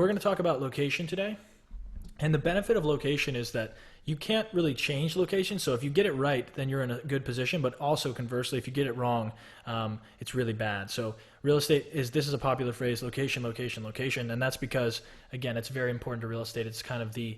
we're going to talk about location today. And the benefit of location is that you can't really change location. So if you get it right, then you're in a good position. But also conversely, if you get it wrong, it's really bad. So real estate this is a popular phrase: location, location, location. And that's because, again, it's very important to real estate. It's kind of the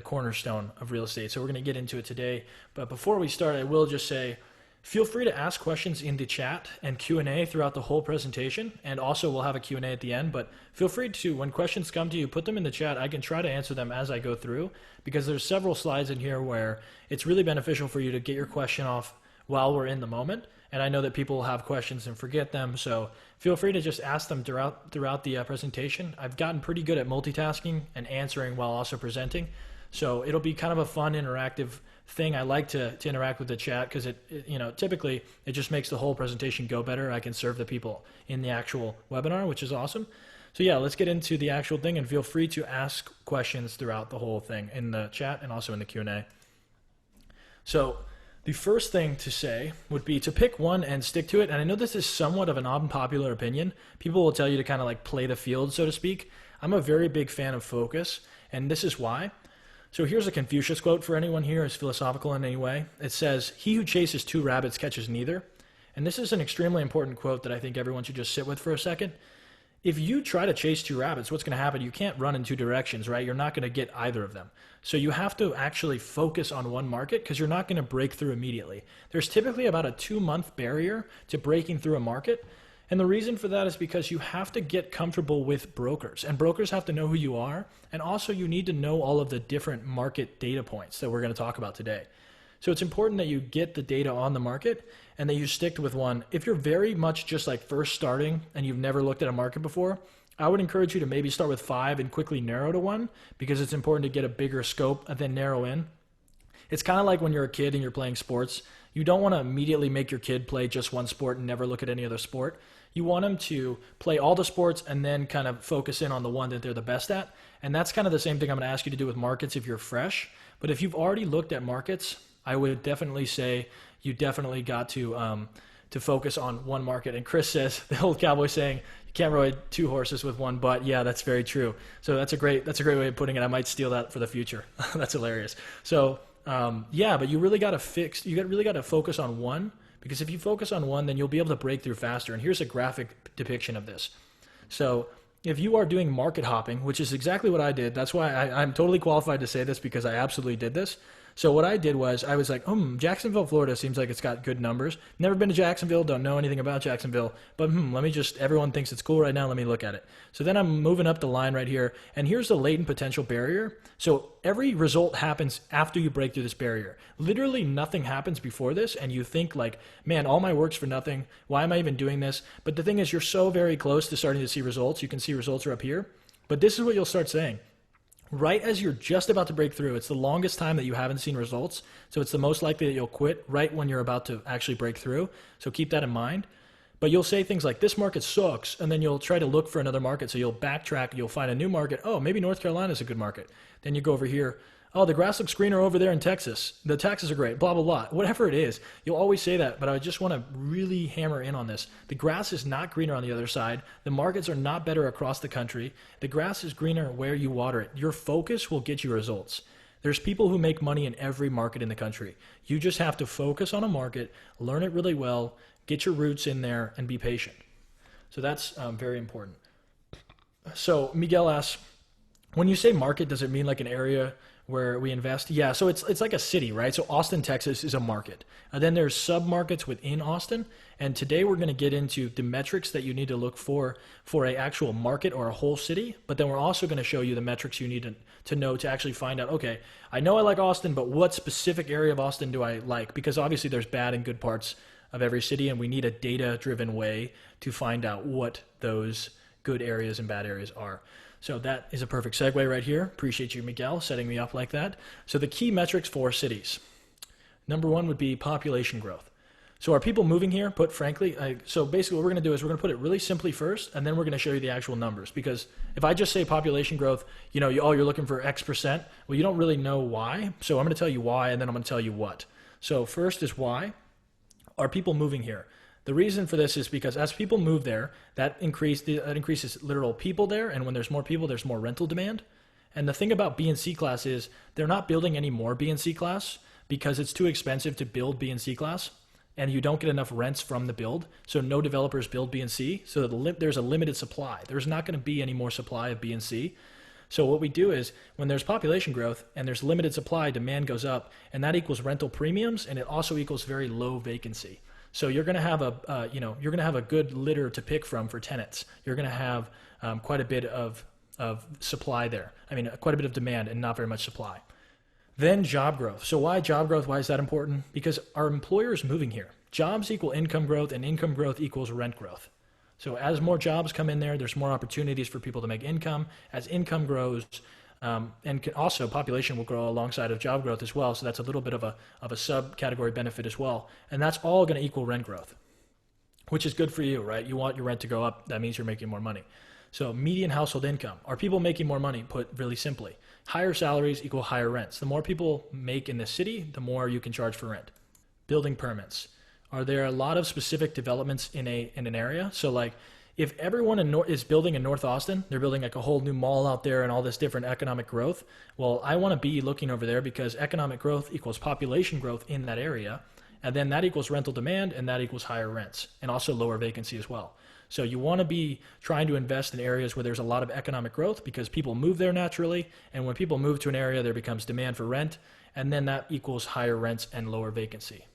cornerstone of real estate. So we're going to get into it today. But before we start, I will just say, feel free to ask questions in the chat and Q&A throughout the whole presentation. And also we'll have a Q&A at the end, but feel free to, when questions come to you, put them in the chat. I can try to answer them as I go through, because there's several slides in here where it's really beneficial for you to get your question off while we're in the moment. And I know that people will have questions and forget them, so feel free to just ask them throughout the presentation. I've gotten pretty good at multitasking and answering while also presenting. So it'll be kind of a fun, interactive thing. I like to interact with the chat because typically it just makes the whole presentation go better. I can serve the people in the actual webinar, which is awesome. So yeah, let's get into the actual thing, and feel free to ask questions throughout the whole thing in the chat and also in the Q&A. So the first thing to say would be to pick one and stick to it. And I know this is somewhat of an unpopular opinion. People will tell you to kind of like play the field, so to speak. I'm a very big fan of focus, and this is why. So here's a Confucius quote for anyone here who's philosophical in any way. It says, "He who chases two rabbits catches neither." And this is an extremely important quote that I think everyone should just sit with for a second. If you try to chase two rabbits, what's going to happen? You can't run in two directions, right? You're not going to get either of them. So you have to actually focus on one market, because you're not going to break through immediately. There's typically about a 2-month barrier to breaking through a market. And the reason for that is because you have to get comfortable with brokers, and brokers have to know who you are. And also you need to know all of the different market data points that we're going to talk about today. So it's important that you get the data on the market and that you stick with one. If you're very much just like first starting and you've never looked at a market before, I would encourage you to maybe start with 5 and quickly narrow to 1, because it's important to get a bigger scope and then narrow in. It's kind of like when you're a kid and you're playing sports. You don't want to immediately make your kid play just one sport and never look at any other sport. You want them to play all the sports and then kind of focus in on the one that they're the best at. And that's kind of the same thing I'm going to ask you to do with markets if you're fresh. But if you've already looked at markets, I would definitely say you definitely got to focus on one market. And Chris says, the old cowboy saying, you can't ride 2 horses with one butt. Yeah, that's very true. So that's a great way of putting it. I might steal that for the future. That's hilarious. So but you really got to focus on one, because if you focus on one, then you'll be able to break through faster. And here's a graphic depiction of this. So if you are doing market hopping, which is exactly what I did, that's why I'm totally qualified to say this, because I absolutely did this. So what I did was I was like, Jacksonville, Florida seems like it's got good numbers. Never been to Jacksonville, don't know anything about Jacksonville, but everyone thinks it's cool right now, let me look at it. So then I'm moving up the line right here, and here's the latent potential barrier. So every result happens after you break through this barrier. Literally nothing happens before this, and you think like, man, all my work's for nothing. Why am I even doing this? But the thing is, you're so very close to starting to see results. You can see results are up here. But this is what you'll start saying. Right as you're just about to break through, it's the longest time that you haven't seen results. So it's the most likely that you'll quit right when you're about to actually break through. So keep that in mind. But you'll say things like, this market sucks, and then you'll try to look for another market. So you'll backtrack, you'll find a new market. Oh, maybe North Carolina is a good market. Then you go over here. Oh, the grass looks greener over there in Texas. The taxes are great, blah, blah, blah. Whatever it is, you'll always say that, but I just want to really hammer in on this. The grass is not greener on the other side. The markets are not better across the country. The grass is greener where you water it. Your focus will get you results. There's people who make money in every market in the country. You just have to focus on a market, learn it really well, get your roots in there, and be patient. So that's very important. So Miguel asks, when you say market, does it mean like an area where we invest? Yeah, so it's like a city, right? So Austin, Texas is a market. And then there's sub-markets within Austin. And today we're going to get into the metrics that you need to look for a actual market or a whole city. But then we're also going to show you the metrics you need to know to actually find out, okay, I know I like Austin, but what specific area of Austin do I like? Because obviously there's bad and good parts of every city, and we need a data-driven way to find out what those good areas and bad areas are. So that is a perfect segue right here. Appreciate you, Miguel, setting me up like that. So the key metrics for cities. Number 1 would be population growth. So are people moving here? Put frankly, so basically what we're going to do is we're going to put it really simply first, and then we're going to show you the actual numbers. Because if I just say population growth, you're looking for X percent. Well, you don't really know why. So I'm going to tell you why, and then I'm going to tell you what. So first is why. Are people moving here? The reason for this is because as people move there, that increases literal people there, and when there's more people, there's more rental demand. And the thing about B and C class is they're not building any more B and C class because it's too expensive to build B and C class, and you don't get enough rents from the build. So no developers build B and C. So there's a limited supply. There's not going to be any more supply of B and C. So what we do is when there's population growth and there's limited supply, demand goes up, and that equals rental premiums, and it also equals very low vacancy. So you're going to have a good litter to pick from for tenants. You're going to have quite a bit of supply there. I mean, quite a bit of demand and not very much supply. Then job growth. So why job growth? Why is that important? Because our employer is moving here. Jobs equal income growth, and income growth equals rent growth. So as more jobs come in there, there's more opportunities for people to make income. As income grows, and also population will grow alongside of job growth as well. So that's a little bit of a subcategory benefit as well. And that's all going to equal rent growth, which is good for you, right? You want your rent to go up. That means you're making more money. So median household income. Are people making more money? Put really simply, higher salaries equal higher rents. The more people make in the city, the more you can charge for rent. Building permits. Are there a lot of specific developments in an area? So like if everyone is building in North Austin, they're building like a whole new mall out there and all this different economic growth. Well, I want to be looking over there because economic growth equals population growth in that area. And then that equals rental demand, and that equals higher rents and also lower vacancy as well. So you want to be trying to invest in areas where there's a lot of economic growth because people move there naturally. And when people move to an area, there becomes demand for rent. And then that equals higher rents and lower vacancy.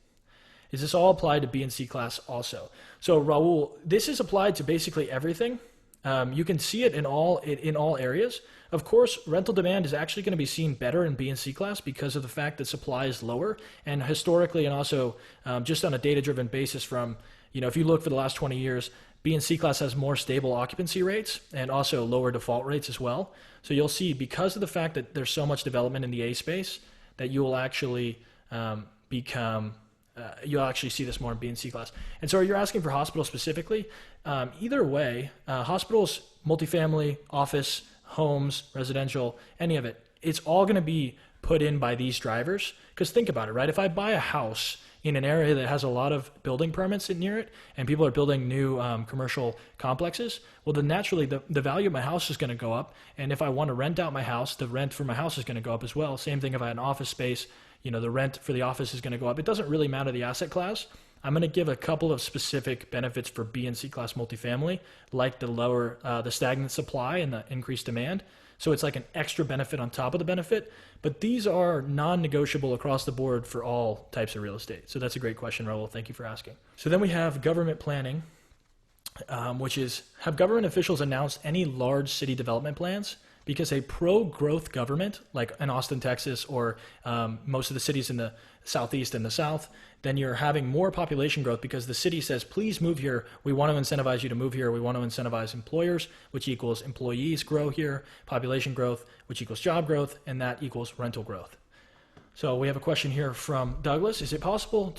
Is this all applied to B and C class also? So Raul, this is applied to basically everything. You can see it in all areas. Of course, rental demand is actually going to be seen better in B and C class because of the fact that supply is lower. And historically, and also just on a data-driven basis from, if you look for the last 20 years, B and C class has more stable occupancy rates and also lower default rates as well. So you'll see because of the fact that there's so much development in the A space that you will actually you'll actually see this more in B and C class. And so you're asking for hospitals specifically. Either way, hospitals, multifamily, office, homes, residential, any of it, it's all going to be put in by these drivers. Because think about it, right? If I buy a house in an area that has a lot of building permits near it and people are building new commercial complexes, well, then naturally the value of my house is going to go up. And if I want to rent out my house, the rent for my house is going to go up as well. Same thing if I had an office space, the rent for the office is going to go up. It doesn't really matter the asset class. I'm going to give a couple of specific benefits for B and C class multifamily, like the stagnant supply and the increased demand. So it's like an extra benefit on top of the benefit, but these are non-negotiable across the board for all types of real estate. So that's a great question, Raul. Thank you for asking. So then we have government planning, which is, have government officials announced any large city development plans? Because a pro-growth government, like in Austin, Texas, or most of the cities in the Southeast and the South, then you're having more population growth because the city says, please move here. We want to incentivize you to move here. We want to incentivize employers, which equals employees grow here, population growth, which equals job growth, and that equals rental growth. So we have a question here from Douglas. Is it possible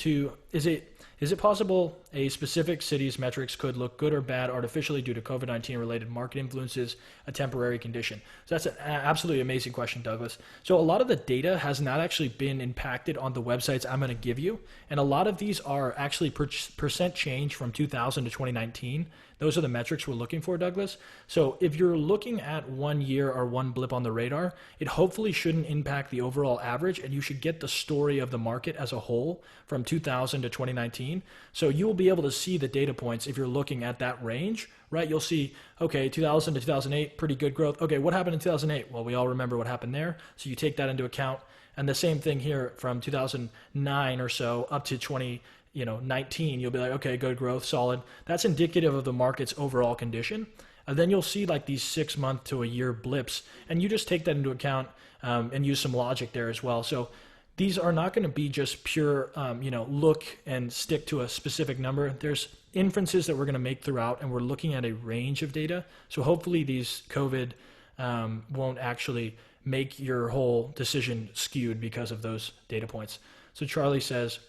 a specific city's metrics could look good or bad artificially due to COVID-19 related market influences, a temporary condition? So that's an absolutely amazing question, Douglas. So a lot of the data has not actually been impacted on the websites I'm going to give you. And a lot of these are actually percent change from 2000 to 2019. Those are the metrics we're looking for, Douglas. So if you're looking at 1 year or one blip on the radar, it hopefully shouldn't impact the overall average, and you should get the story of the market as a whole from 2000 to 2019. So you will be able to see the data points if you're looking at that range, right? You'll see, okay, 2000 to 2008, pretty good growth. Okay, what happened in 2008? Well, we all remember what happened there. So you take that into account. And the same thing here from 2009 or so up to 2019, you'll be like, okay, good growth, solid. That's indicative of the market's overall condition. And then you'll see like these 6 month to a year blips, and you just take that into account and use some logic there as well. So these are not going to be just pure, look and stick to a specific number. There's inferences that we're going to make throughout, and we're looking at a range of data. So hopefully these COVID won't actually make your whole decision skewed because of those data points. So Charlie says,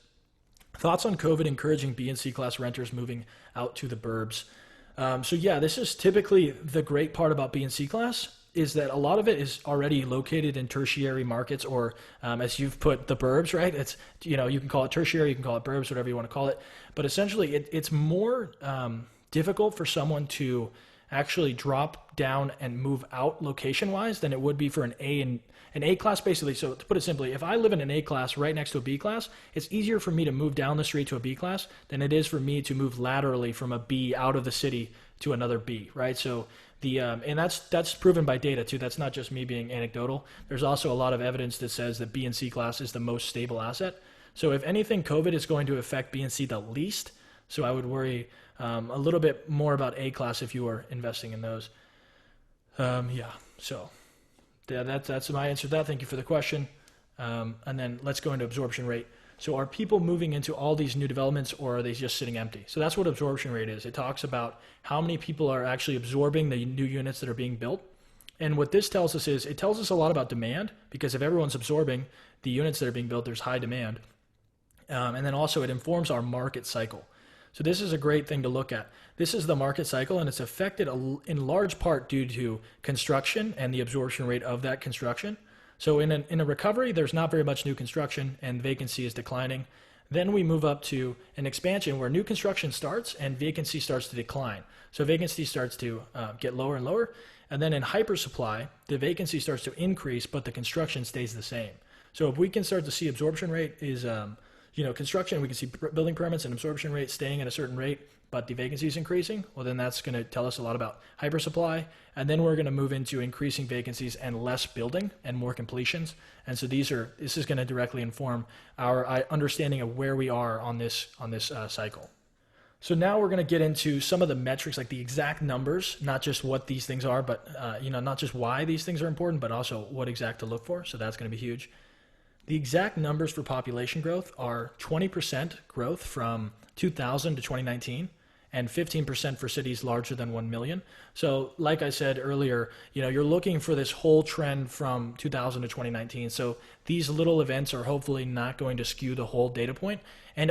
thoughts on COVID encouraging B and C class renters moving out to the burbs? So yeah, this is typically the great part about B and C class. is that a lot of it is already located in tertiary markets, or as you've put, the burbs, right? It's, you can call it tertiary, you can call it burbs, whatever you want to call it. But essentially, it's more difficult for someone to actually drop down and move out location-wise than it would be for an A class, basically. So to put it simply, if I live in an A class right next to a B class, it's easier for me to move down the street to a B class than it is for me to move laterally from a B out of the city to another B, right? So and that's proven by data too. That's not just me being anecdotal. There's also a lot of evidence that says that B and C class is the most stable asset. So if anything, COVID is going to affect B and C the least. So I would worry a little bit more about A class if you are investing in those. So that's my answer to that. Thank you for the question. And then let's go into absorption rate. So are people moving into all these new developments, or are they just sitting empty? So that's what absorption rate is. It talks about how many people are actually absorbing the new units that are being built. And what this tells us is, it tells us a lot about demand, because if everyone's absorbing the units that are being built, there's high demand. And then also it informs our market cycle. So this is a great thing to look at. This is the market cycle, and it's affected in large part due to construction and the absorption rate of that construction. So in a recovery, there's not very much new construction and vacancy is declining. Then we move up to an expansion where new construction starts and vacancy starts to decline. So vacancy starts to get lower and lower. And then in hypersupply, the vacancy starts to increase, but the construction stays the same. So if we can start to see absorption rate is, construction, we can see building permits and absorption rate staying at a certain rate, but the vacancy is increasing, well, then that's going to tell us a lot about hypersupply. And then we're going to move into increasing vacancies and less building and more completions. And so this is going to directly inform our understanding of where we are on this cycle. So now we're going to get into some of the metrics, like the exact numbers, not just what these things are, but not just why these things are important, but also what exact to look for. So that's going to be huge. The exact numbers for population growth are 20% growth from 2000 to 2019 and 15% for cities larger than 1 million. So like I said earlier, you're looking for this whole trend from 2000 to 2019. So these little events are hopefully not going to skew the whole data point. And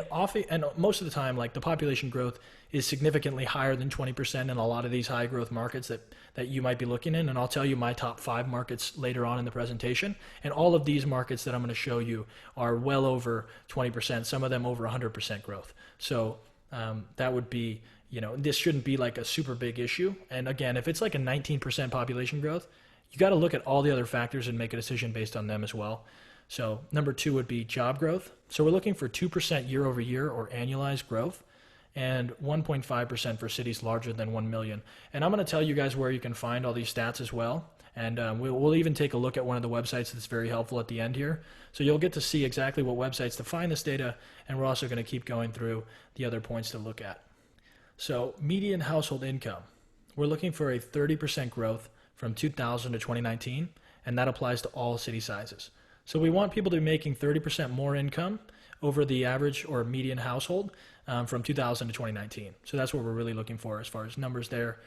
most of the time, like, the population growth is significantly higher than 20% in a lot of these high growth markets that you might be looking in. And I'll tell you my top 5 markets later on in the presentation. And all of these markets that I'm going to show you are well over 20%, some of them over 100% growth. So that would be, this shouldn't be like a super big issue. And again, if it's like a 19% population growth, you got to look at all the other factors and make a decision based on them as well. So number 2 would be job growth. So we're looking for 2% year over year, or annualized growth, and 1.5% for cities larger than 1 million. And I'm going to tell you guys where you can find all these stats as well. And we'll even take a look at one of the websites that's very helpful at the end here. So you'll get to see exactly what websites to find this data, and we're also going to keep going through the other points to look at. So median household income. We're looking for a 30% growth from 2000 to 2019, and that applies to all city sizes. So we want people to be making 30% more income over the average or median household from 2000 to 2019. So that's what we're really looking for as far as numbers there.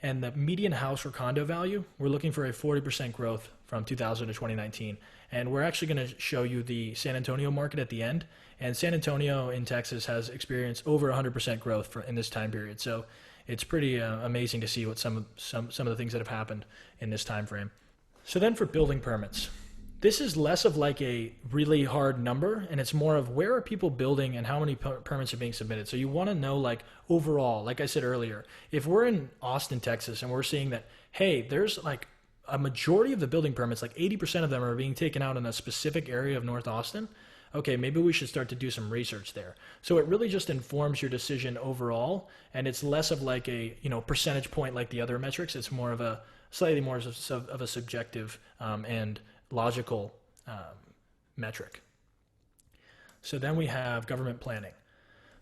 And the median house or condo value, we're looking for a 40% growth from 2000 to 2019. And we're actually going to show you the San Antonio market at the end. And San Antonio in Texas has experienced over 100% growth in this time period. So it's pretty amazing to see what some of the things that have happened in this time frame. So then for building permits. This is less of like a really hard number, and it's more of where are people building and how many permits are being submitted. So you want to know, like, overall, like I said earlier, if we're in Austin, Texas, and we're seeing that, hey, there's like a majority of the building permits, like 80% of them are being taken out in a specific area of North Austin, okay, maybe we should start to do some research there. So it really just informs your decision overall, and it's less of like a percentage point like the other metrics. It's more of a slightly more of a subjective and logical metric. So then we have government planning.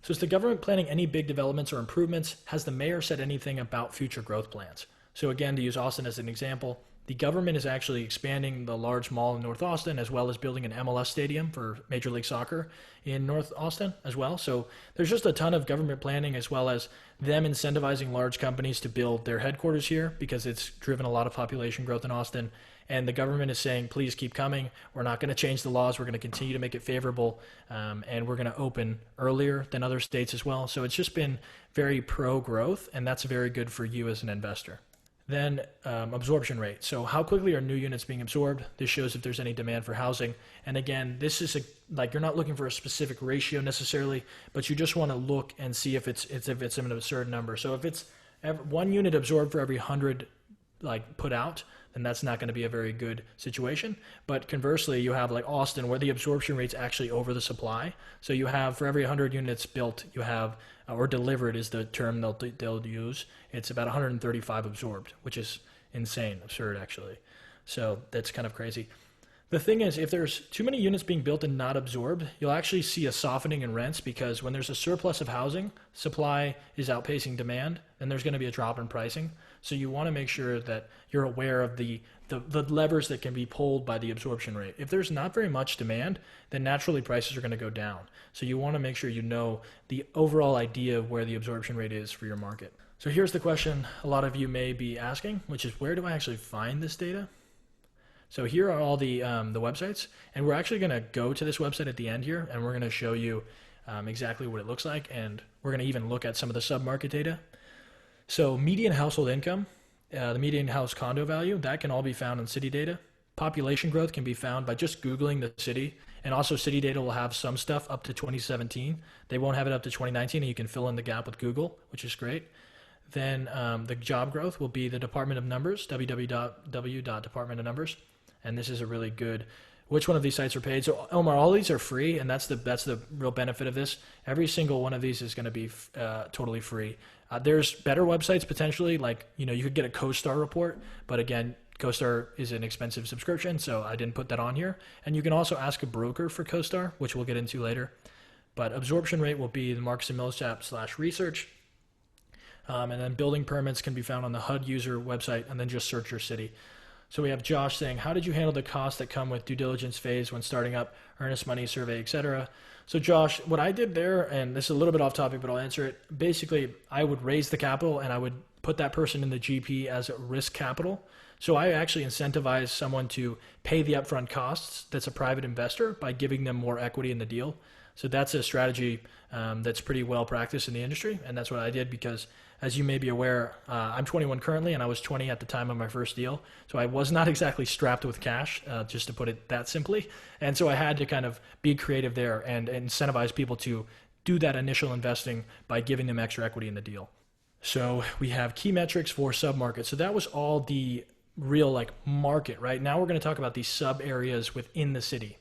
So is the government planning any big developments or improvements? Has the mayor said anything about future growth plans? So again, to use Austin as an example, the government is actually expanding the large mall in North Austin, as well as building an MLS stadium for Major League Soccer in North Austin as well. So there's just a ton of government planning, as well as them incentivizing large companies to build their headquarters here, because it's driven a lot of population growth in Austin. And the government is saying, please keep coming. We're not going to change the laws. We're going to continue to make it favorable. And we're going to open earlier than other states as well. So it's just been very pro-growth, and that's very good for you as an investor. Then absorption rate. So how quickly are new units being absorbed? This shows if there's any demand for housing. And again, this is like you're not looking for a specific ratio necessarily, but you just want to look and see if it's in a certain number. So if it's one unit absorbed for every 100 like put out, then that's not going to be a very good situation. But conversely, you have like Austin where the absorption rate's actually over the supply. So you have for every 100 units built, you have or delivered is the term they'll use. It's about 135 absorbed, which is insane, absurd actually. So that's kind of crazy. The thing is, if there's too many units being built and not absorbed, you'll actually see a softening in rents because when there's a surplus of housing, supply is outpacing demand, and there's going to be a drop in pricing. So you want to make sure that you're aware of the levers that can be pulled by the absorption rate. If there's not very much demand, then naturally prices are going to go down. So you want to make sure you know the overall idea of where the absorption rate is for your market. So here's the question a lot of you may be asking, which is where do I actually find this data? So here are all the websites, and we're actually going to go to this website at the end here, and we're going to show you exactly what it looks like, and we're going to even look at some of the sub-market data. So median household income, the median house condo value, that can all be found in city data. Population growth can be found by just Googling the city, and also city data will have some stuff up to 2017. They won't have it up to 2019, and you can fill in the gap with Google, which is great. Then the job growth will be the Department of Numbers, www.department of numbers. And this is a really good, which one of these sites are paid? So Omar, all these are free, and that's the real benefit of this. Every single one of these is going to be totally free. There's better websites potentially, like, you could get a CoStar report, but again, CoStar is an expensive subscription, so I didn't put that on here. And you can also ask a broker for CoStar, which we'll get into later. But absorption rate will be the Marcus and Millsap /research. And then building permits can be found on the HUD user website, and then just search your city. So we have Josh saying, how did you handle the costs that come with due diligence phase when starting up, earnest money survey, etc.? So Josh, what I did there, and this is a little bit off topic, but I'll answer it. Basically, I would raise the capital and I would put that person in the GP as a risk capital. So I actually incentivize someone to pay the upfront costs that's a private investor by giving them more equity in the deal. So that's a strategy that's pretty well practiced in the industry, and that's what I did because, as you may be aware, I'm 21 currently, and I was 20 at the time of my first deal. So I was not exactly strapped with cash, just to put it that simply. And so I had to kind of be creative there and incentivize people to do that initial investing by giving them extra equity in the deal. So we have key metrics for submarkets. So that was all the real market, right? Now we're going to talk about these sub areas within the city,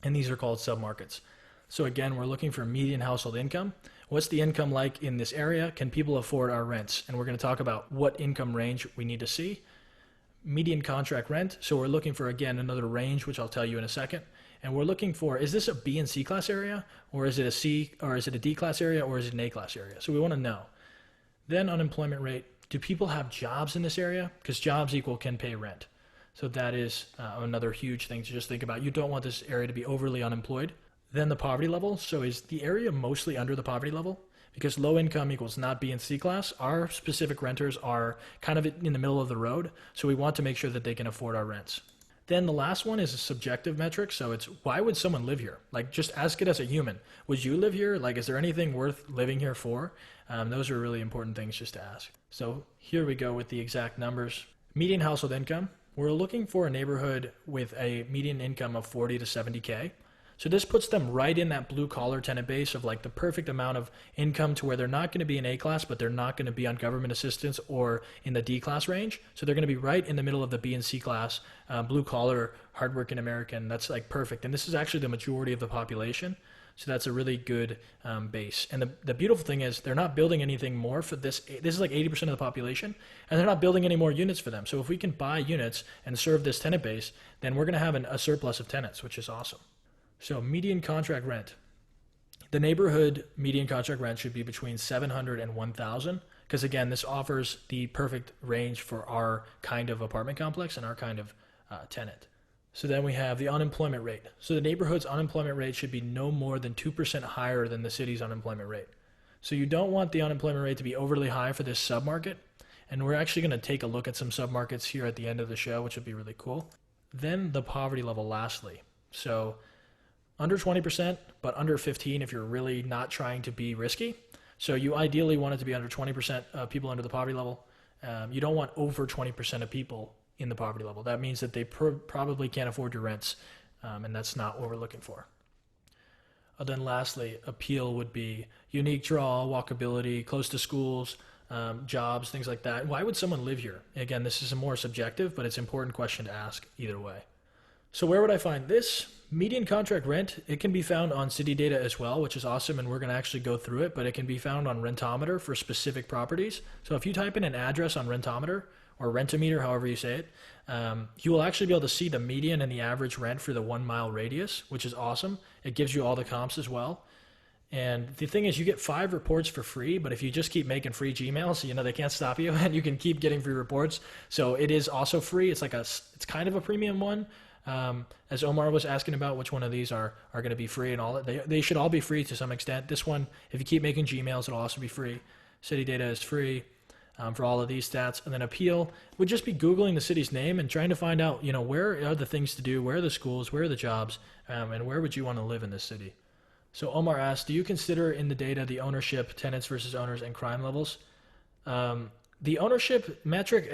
and these are called submarkets. So again, we're looking for median household income. What's the income like in this area? Can people afford our rents? And we're going to talk about what income range we need to see. Median contract rent. So we're looking for, again, another range, which I'll tell you in a second. And we're looking for, is this a B and C class area? Or is it a C, or is it a D class area? Or is it an A class area? So we want to know. Then unemployment rate. Do people have jobs in this area? Because jobs can pay rent. So that is another huge thing to just think about. You don't want this area to be overly unemployed. Then the poverty level. So is the area mostly under the poverty level? Because low income equals not B and C class. Our specific renters are kind of in the middle of the road. So we want to make sure that they can afford our rents. Then the last one is a subjective metric. So it's, why would someone live here? Just ask it as a human. Would you live here? Is there anything worth living here for? Those are really important things just to ask. So here we go with the exact numbers. Median household income. We're looking for a neighborhood with a median income of 40 to 70K. So this puts them right in that blue collar tenant base of the perfect amount of income to where they're not going to be in A class, but they're not going to be on government assistance or in the D class range. So they're going to be right in the middle of the B and C class, blue collar, hardworking American. That's perfect. And this is actually the majority of the population. So that's a really good base. And the beautiful thing is they're not building anything more for this. This is 80% of the population, and they're not building any more units for them. So if we can buy units and serve this tenant base, then we're going to have a surplus of tenants, which is awesome. So median contract rent. The neighborhood median contract rent should be between $700 and $1,000 because, again, this offers the perfect range for our kind of apartment complex and our kind of tenant. So then we have the unemployment rate. So the neighborhood's unemployment rate should be no more than 2% higher than the city's unemployment rate. So you don't want the unemployment rate to be overly high for this submarket. And we're actually going to take a look at some submarkets here at the end of the show, which would be really cool. Then the poverty level lastly. So under 20%, but under 15 if you're really not trying to be risky. So you ideally want it to be under 20% of people under the poverty level. You don't want over 20% of people in the poverty level. That means that they probably can't afford your rents, and that's not what we're looking for. Then lastly, appeal would be unique draw, walkability, close to schools, jobs, things like that. Why would someone live here? Again, this is a more subjective, but it's an important question to ask either way. So where would I find this? Median contract rent, it can be found on city data as well, which is awesome, and we're going to actually go through it, but it can be found on Rentometer for specific properties. So if you type in an address on Rentometer, or Rentometer, however you say it, you will actually be able to see the median and the average rent for the 1 mile radius, which is awesome. It gives you all the comps as well. And the thing is, you get 5 reports for free, but if you just keep making free Gmails, they can't stop you, and you can keep getting free reports. So it is also free. It's kind of a premium one. As Omar was asking about which one of these are going to be free and all that, they should all be free to some extent. This one, if you keep making Gmails, it'll also be free. City data is free. For all of these stats. And then appeal would just be Googling the city's name and trying to find out, where are the things to do, where are the schools, where are the jobs, and where would you want to live in this city? So Omar asked, do you consider in the data the ownership, tenants versus owners, and crime levels? The ownership metric,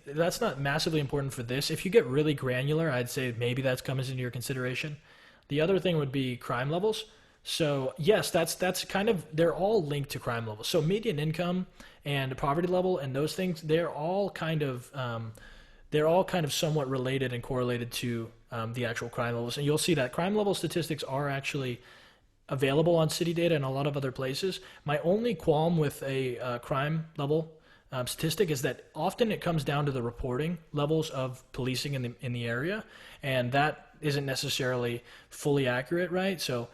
that's not massively important for this. If you get really granular, I'd say maybe that comes into your consideration. The other thing would be crime levels. So yes, that's kind of, they're all linked to crime levels. So median income and poverty level and those things, they're all kind of somewhat related and correlated to the actual crime levels. And you'll see that crime level statistics are actually available on city data and a lot of other places. My only qualm with a crime level statistic is that often it comes down to the reporting levels of policing in the area, and that isn't necessarily fully accurate, right? So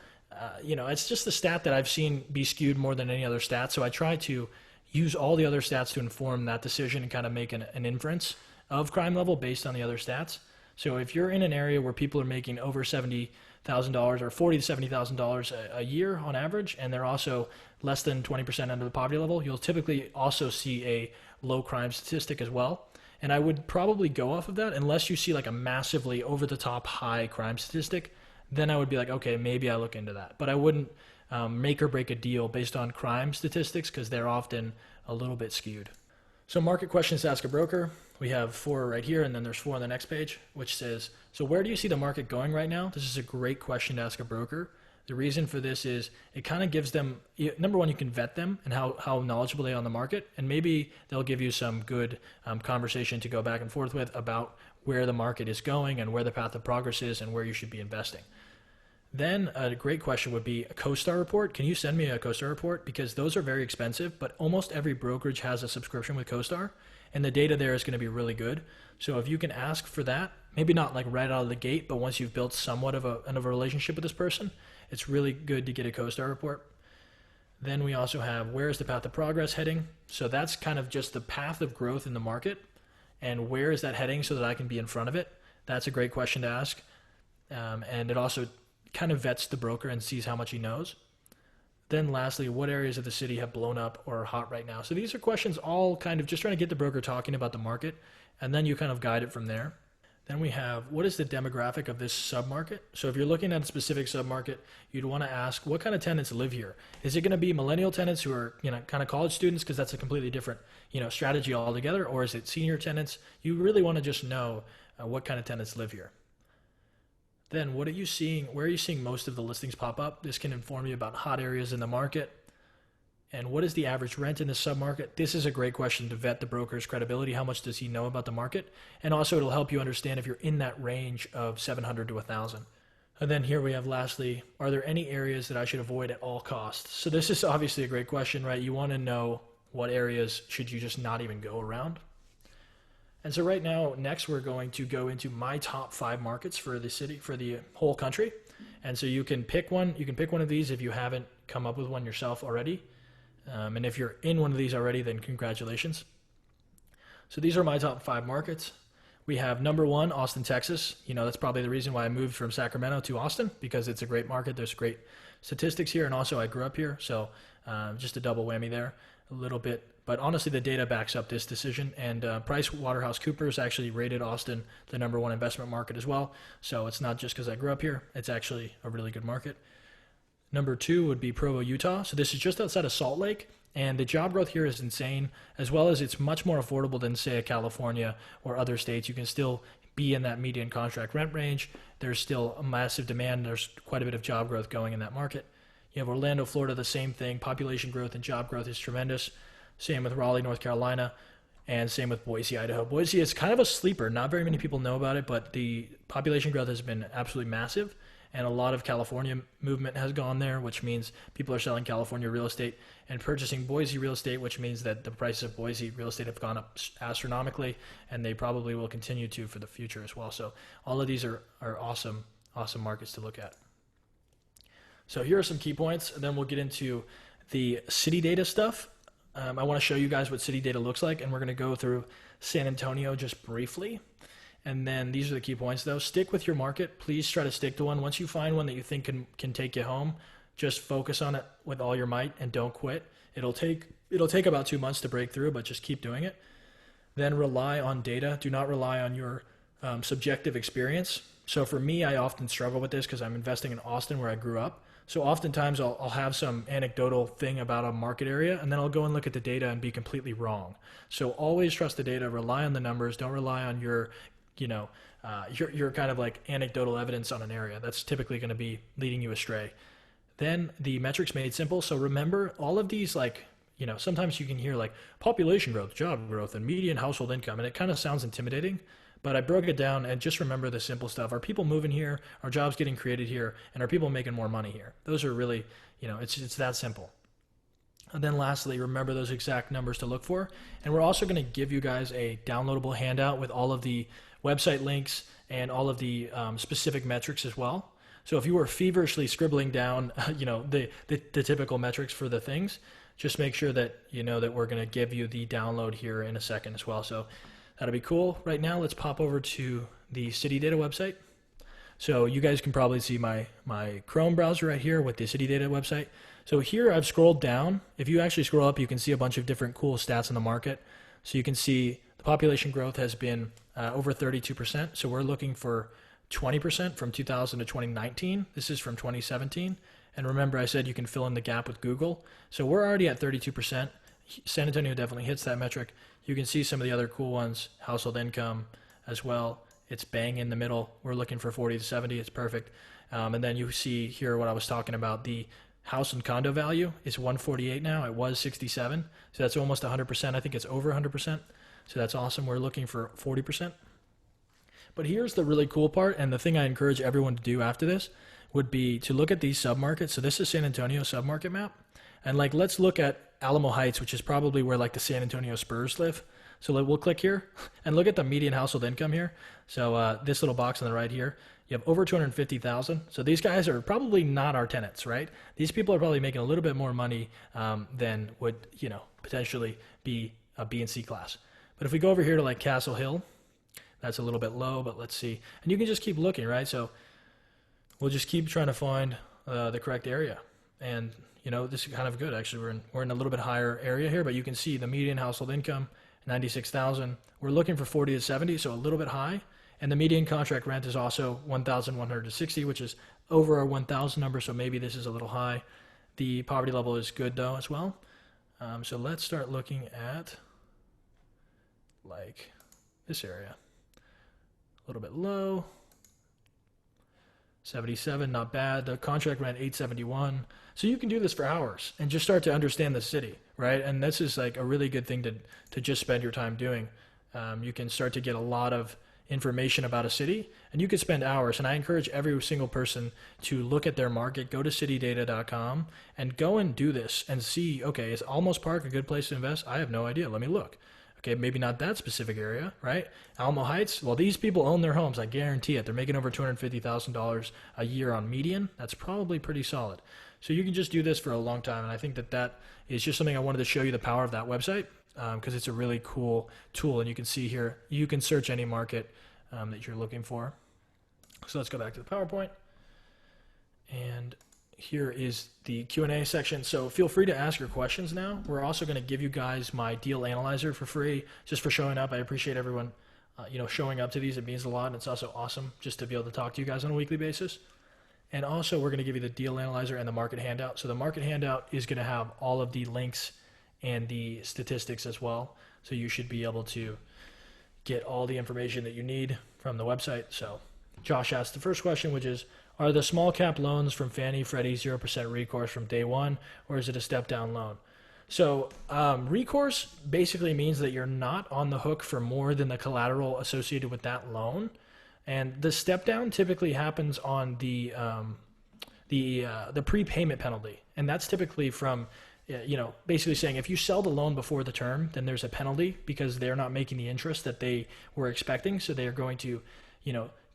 it's just the stat that I've seen be skewed more than any other stat. So I try to use all the other stats to inform that decision and kind of make an inference of crime level based on the other stats. So if you're in an area where people are making over $70,000 or $40,000 to $70,000 a year on average, and they're also less than 20% under the poverty level, you'll typically also see a low crime statistic as well. And I would probably go off of that unless you see like a massively over the top high crime statistic. Then I would be like, okay, maybe I look into that. But I wouldn't make or break a deal based on crime statistics because they're often a little bit skewed. So market questions to ask a broker. We have 4 right here, and then there's 4 on the next page, which says, so where do you see the market going right now? This is a great question to ask a broker. The reason for this is it kind of gives them, number one, you can vet them and how knowledgeable they are on the market, and maybe they'll give you some good conversation to go back and forth with about where the market is going and where the path of progress is and where you should be investing. Then a great question would be a CoStar report. Can you send me a CoStar report? Because those are very expensive, but almost every brokerage has a subscription with CoStar, and the data there is going to be really good. So if you can ask for that, maybe not like right out of the gate, but once you've built somewhat of a relationship with this person, it's really good to get a CoStar report. Then we also have, where is the path of progress heading? So that's kind of just the path of growth in the market, and where is that heading so that I can be in front of it? That's a great question to ask. And it also kind of vets the broker and sees how much he knows. Then lastly, what areas of the city have blown up or are hot right now? So these are questions all kind of just trying to get the broker talking about the market, and then you kind of guide it from there. Then we have, what is the demographic of this submarket? So if you're looking at a specific submarket, you'd want to ask, what kind of tenants live here? Is it going to be millennial tenants who are, kind of college students, because that's a completely different, strategy altogether, or is it senior tenants? You really want to just know what kind of tenants live here. Then what are you seeing? Where are you seeing most of the listings pop up? This can inform you about hot areas in the market. And what is the average rent in the submarket? This is a great question to vet the broker's credibility. How much does he know about the market? And also it'll help you understand if you're in that range of 700 to 1,000. And then here we have lastly, are there any areas that I should avoid at all costs? So this is obviously a great question, right? You want to know what areas should you just not even go around. And so right now, next we're going to go into my top 5 markets for the city, for the whole country. And so you can pick one. You can pick one of these if you haven't come up with one yourself already. And if you're in one of these already, then congratulations. So these are my top 5 markets. We have number 1, Austin, Texas. That's probably the reason why I moved from Sacramento to Austin, because it's a great market. There's great statistics here, and also I grew up here. So just a double whammy there a little bit. But honestly, the data backs up this decision, and PricewaterhouseCoopers actually rated Austin the number 1 investment market as well. So it's not just because I grew up here. It's actually a really good market. Number 2 would be Provo, Utah. So this is just outside of Salt Lake, And the job growth here is insane, as well as it's much more affordable than, say, a California or other states. You can still be in that median contract rent range. There's still a massive demand. There's quite a bit of job growth going in that market. You have Orlando, Florida, the same thing. Population growth and job growth is tremendous. Same with Raleigh, North Carolina, and same with Boise, Idaho. Boise is kind of a sleeper. Not very many people know about it, but the population growth has been absolutely massive. And a lot of California movement has gone there, which means people are selling California real estate and purchasing Boise real estate, which means that the prices of Boise real estate have gone up astronomically, and they probably will continue to for the future as well. So all of these are awesome markets to look at. So here are some key points, and then we'll get into the city data stuff. I want to show you guys what city data looks like, and we're going to go through San Antonio just briefly. And then these are the key points, though. Stick with your market. Please try to stick to one. Once you find one that you think can take you home, just focus on it with all your might and don't quit. It'll take about 2 months to break through, but just keep doing it. Then rely on data. Do not rely on your subjective experience. So for me, I often struggle with this because I'm investing in Austin where I grew up. So oftentimes I'll have some anecdotal thing about a market area, and then I'll go and look at the data and be completely wrong. So always trust the data. Rely on the numbers. Don't rely on your kind of like anecdotal evidence on an area. That's typically going to be leading you astray. Then the metrics made simple. So remember all of these, sometimes you can hear like population growth, job growth, and median household income, and it kind of sounds intimidating, but I broke it down, and just remember the simple stuff. Are people moving here? Are jobs getting created here? And are people making more money here? Those are really, it's that simple. And then lastly, remember those exact numbers to look for. And we're also going to give you guys a downloadable handout with all of the website links and all of the specific metrics as well. So if you were feverishly scribbling down, the typical metrics for the things, just make sure that you know that we're going to give you the download here in a second as well. So that'll be cool. Right now, let's pop over to the city data website. So you guys can probably see my Chrome browser right here with the city data website. So here I've scrolled down. If you actually scroll up, you can see a bunch of different cool stats in the market. So you can see the population growth has been over 32%. So we're looking for 20% from 2000 to 2019. This is from 2017. And remember, I said you can fill in the gap with Google. So we're already at 32%. San Antonio definitely hits that metric. You can see some of the other cool ones, household income as well. It's bang in the middle. We're looking for 40 to 70. It's perfect. And then you see here what I was talking about. The house and condo value is 148 now. It was 67. So that's almost 100%. I think it's over 100%. So that's awesome. We're looking for 40%. But here's the really cool part, and the thing I encourage everyone to do after this would be to look at these submarkets. So this is San Antonio submarket map. And let's look at Alamo Heights, which is probably where the San Antonio Spurs live. So we'll click here and look at the median household income here. So this little box on the right here, you have over 250,000. So these guys are probably not our tenants, right? These people are probably making a little bit more money than would, potentially be a B and C class. But if we go over here to Castle Hill, that's a little bit low, but let's see. And you can just keep looking, right? So we'll just keep trying to find the correct area. And this is kind of good, actually. We're in a little bit higher area here, but you can see the median household income, 96,000. We're looking for 40 to 70, so a little bit high. And the median contract rent is also 1,160, which is over our 1,000 number, so maybe this is a little high. The poverty level is good, though, as well. So let's start looking at, this area. A little bit low. 77, not bad. The contract rent 871. So you can do this for hours and just start to understand the city, right? And this is a really good thing to just spend your time doing. You can start to get a lot of information about a city, and you could spend hours. And I encourage every single person to look at their market, go to citydata.com and go and do this and see, okay, is Alamos Park a good place to invest? I have no idea. Let me look. Okay, maybe not that specific area, right? Alamo Heights, well, these people own their homes. I guarantee it. They're making over $250,000 a year on median. That's probably pretty solid. So you can just do this for a long time. And I think that is just something I wanted to show you the power of that website because it's a really cool tool. And you can see here, you can search any market that you're looking for. So let's go back to the PowerPoint. And here is the Q&A section. So feel free to ask your questions now. We're also going to give you guys my deal analyzer for free just for showing up. I appreciate everyone showing up to these. It means a lot. And it's also awesome just to be able to talk to you guys on a weekly basis. And also we're going to give you the deal analyzer and the market handout. So the market handout is going to have all of the links and the statistics as well. So you should be able to get all the information that you need from the website. So Josh asked the first question, which is, are the small cap loans from Fannie, Freddie 0% recourse from day one, or is it a step down loan? So recourse basically means that you're not on the hook for more than the collateral associated with that loan. And the step down typically happens on the prepayment penalty. And that's typically from, basically saying if you sell the loan before the term, then there's a penalty because they're not making the interest that they were expecting. So they are going to,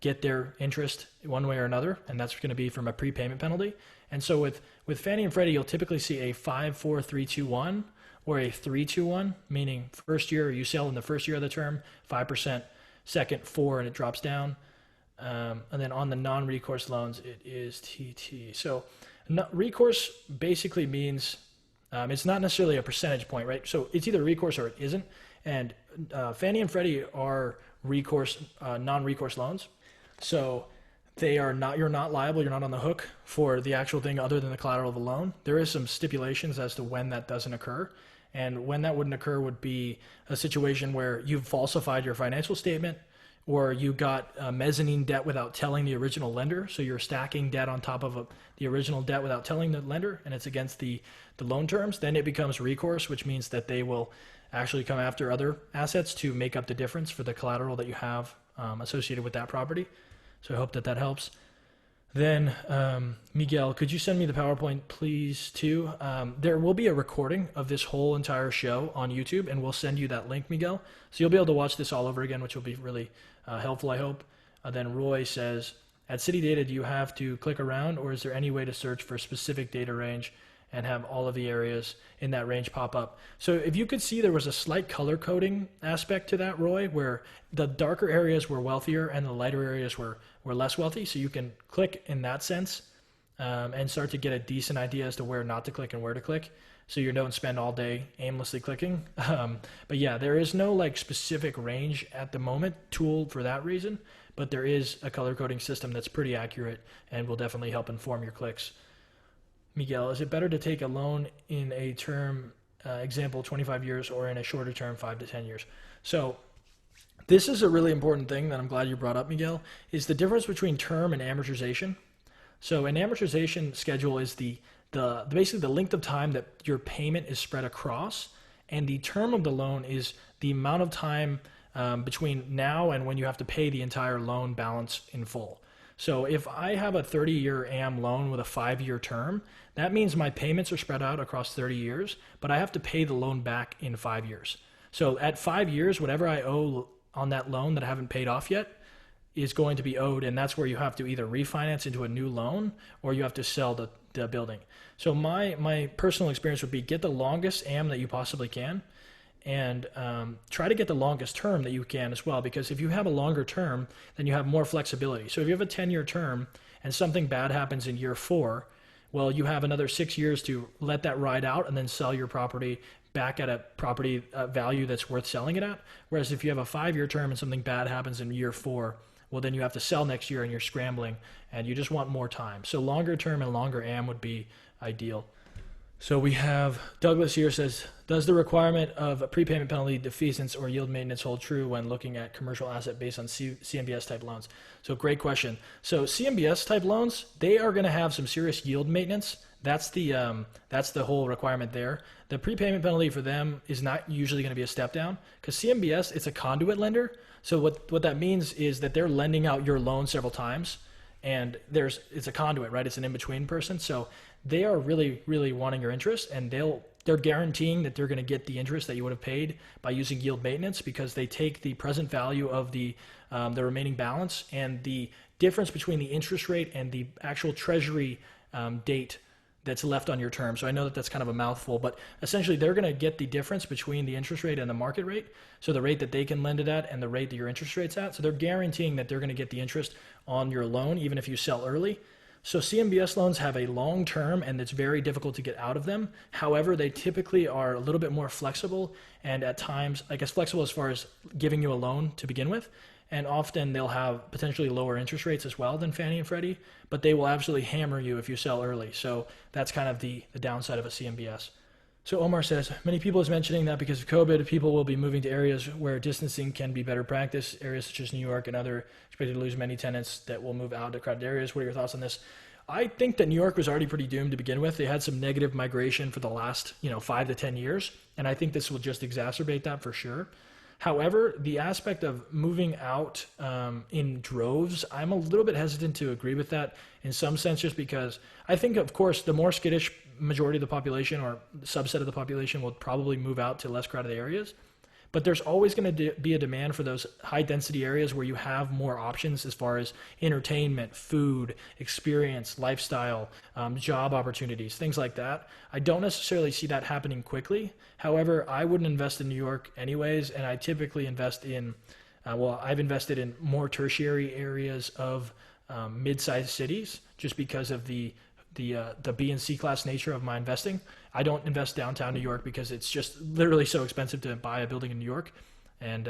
get their interest one way or another. And that's going to be from a prepayment penalty. And so with Fannie and Freddie, you'll typically see a 5-4-3-2-1 or a 3-2-1, meaning first year you sell in the first year of the term, 5%, second 4%, and it drops down. And then on the non-recourse loans, it is TT. So recourse basically means it's not necessarily a percentage point, right? So it's either recourse or it isn't. And Fannie and Freddie are recourse, non-recourse loans. So you're not liable, you're not on the hook for the actual thing other than the collateral of the loan. There is some stipulations as to when that doesn't occur. And when that wouldn't occur would be a situation where you've falsified your financial statement, or you got mezzanine debt without telling the original lender. So you're stacking debt on top of the original debt without telling the lender, and it's against the loan terms. Then it becomes recourse, which means that they will actually come after other assets to make up the difference for the collateral that you have associated with that property. So I hope that helps. Then, Miguel, could you send me the PowerPoint, please, too? There will be a recording of this whole entire show on YouTube, and we'll send you that link, Miguel. So you'll be able to watch this all over again, which will be really helpful, I hope. Then Roy says, at City Data, do you have to click around, or is there any way to search for a specific data range and have all of the areas in that range pop up? So if you could see, there was a slight color coding aspect to that, Roy, where the darker areas were wealthier and the lighter areas were less wealthy. So you can click in that sense and start to get a decent idea as to where not to click and where to click, so you don't spend all day aimlessly clicking. But yeah, there is no specific range at the moment tool for that reason, but there is a color coding system that's pretty accurate and will definitely help inform your clicks. Miguel, is it better to take a loan in a term, example 25 years, or in a shorter term, 5 to 10 years? So this is a really important thing that I'm glad you brought up, Miguel, is the difference between term and amortization. So an amortization schedule is basically the length of time that your payment is spread across, and the term of the loan is the amount of time between now and when you have to pay the entire loan balance in full. So if I have a 30-year AM loan with a 5-year term, that means my payments are spread out across 30 years, but I have to pay the loan back in 5 years. So at 5 years, whatever I owe on that loan that I haven't paid off yet is going to be owed, and that's where you have to either refinance into a new loan or you have to sell the building. So my personal experience would be get the longest AM that you possibly can, and try to get the longest term that you can as well, because if you have a longer term, then you have more flexibility. So if you have a 10-year term and something bad happens in year 4, well, you have another 6 years to let that ride out and then sell your property back at a property value that's worth selling it at. Whereas if you have a 5-year term and something bad happens in year 4, well, then you have to sell next year and you're scrambling and you just want more time. So longer term and longer AM would be ideal. So we have Douglas here says, does the requirement of a prepayment penalty, defeasance, or yield maintenance hold true when looking at commercial asset based on CMBS type loans? So great question. So CMBS type loans, they are going to have some serious yield maintenance. That's the whole requirement there. The prepayment penalty for them is not usually going to be a step down, because CMBS, it's a conduit lender. So what that means is that they're lending out your loan several times, and it's a conduit, right? It's an in-between person. So they are really, really wanting your interest, and they're guaranteeing that they're going to get the interest that you would have paid by using yield maintenance, because they take the present value of the remaining balance and the difference between the interest rate and the actual treasury date that's left on your term. So I know that that's kind of a mouthful, but essentially they're going to get the difference between the interest rate and the market rate. So the rate that they can lend it at and the rate that your interest rate's at. So they're guaranteeing that they're going to get the interest on your loan, even if you sell early. So CMBS loans have a long term, and it's very difficult to get out of them. However, they typically are a little bit more flexible, and at times, I guess flexible as far as giving you a loan to begin with. And often they'll have potentially lower interest rates as well than Fannie and Freddie, but they will absolutely hammer you if you sell early. So that's kind of the downside of a CMBS. So Omar says, many people is mentioning that because of COVID, people will be moving to areas where distancing can be better practice. Areas such as New York and other expected to lose many tenants that will move out to crowded areas. What are your thoughts on this? I think that New York was already pretty doomed to begin with. They had some negative migration for the last, 5 to 10 years, and I think this will just exacerbate that for sure. However, the aspect of moving out in droves, I'm a little bit hesitant to agree with that in some sense, just because I think, of course, the more skittish majority of the population or subset of the population will probably move out to less crowded areas. But there's always going to be a demand for those high density areas where you have more options as far as entertainment, food, experience, lifestyle, job opportunities, things like that. I don't necessarily see that happening quickly. However, I wouldn't invest in New York anyways, and I typically invest in, I've invested in more tertiary areas of mid-sized cities just because of the B and C class nature of my investing. I don't invest downtown New York because it's just literally so expensive to buy a building in New York, and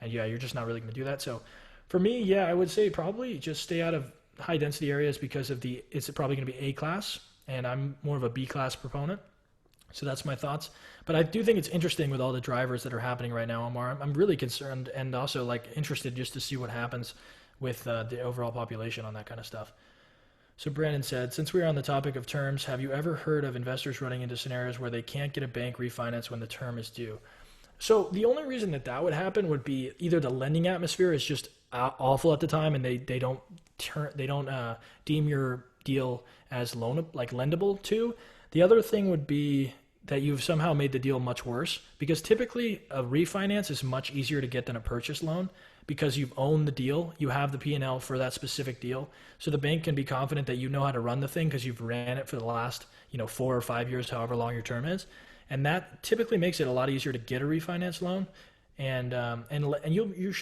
yeah, you're just not really going to do that. So for me, yeah, I would say probably just stay out of high density areas because of it's probably going to be A class, and I'm more of a B class proponent. So that's my thoughts. But I do think it's interesting with all the drivers that are happening right now, Omar. I'm really concerned and also like interested just to see what happens with the overall population on that kind of stuff. So Brandon said, since we are on the topic of terms, have you ever heard of investors running into scenarios where they can't get a bank refinance when the term is due? So the only reason that would happen would be either the lending atmosphere is just awful at the time, and they don't deem your deal as lendable to. The other thing would be that you've somehow made the deal much worse, because typically a refinance is much easier to get than a purchase loan because you've owned the deal, you have the P&L for that specific deal. So the bank can be confident that you know how to run the thing because you've ran it for the last 4 or 5 years, however long your term is. And that typically makes it a lot easier to get a refinance loan. And you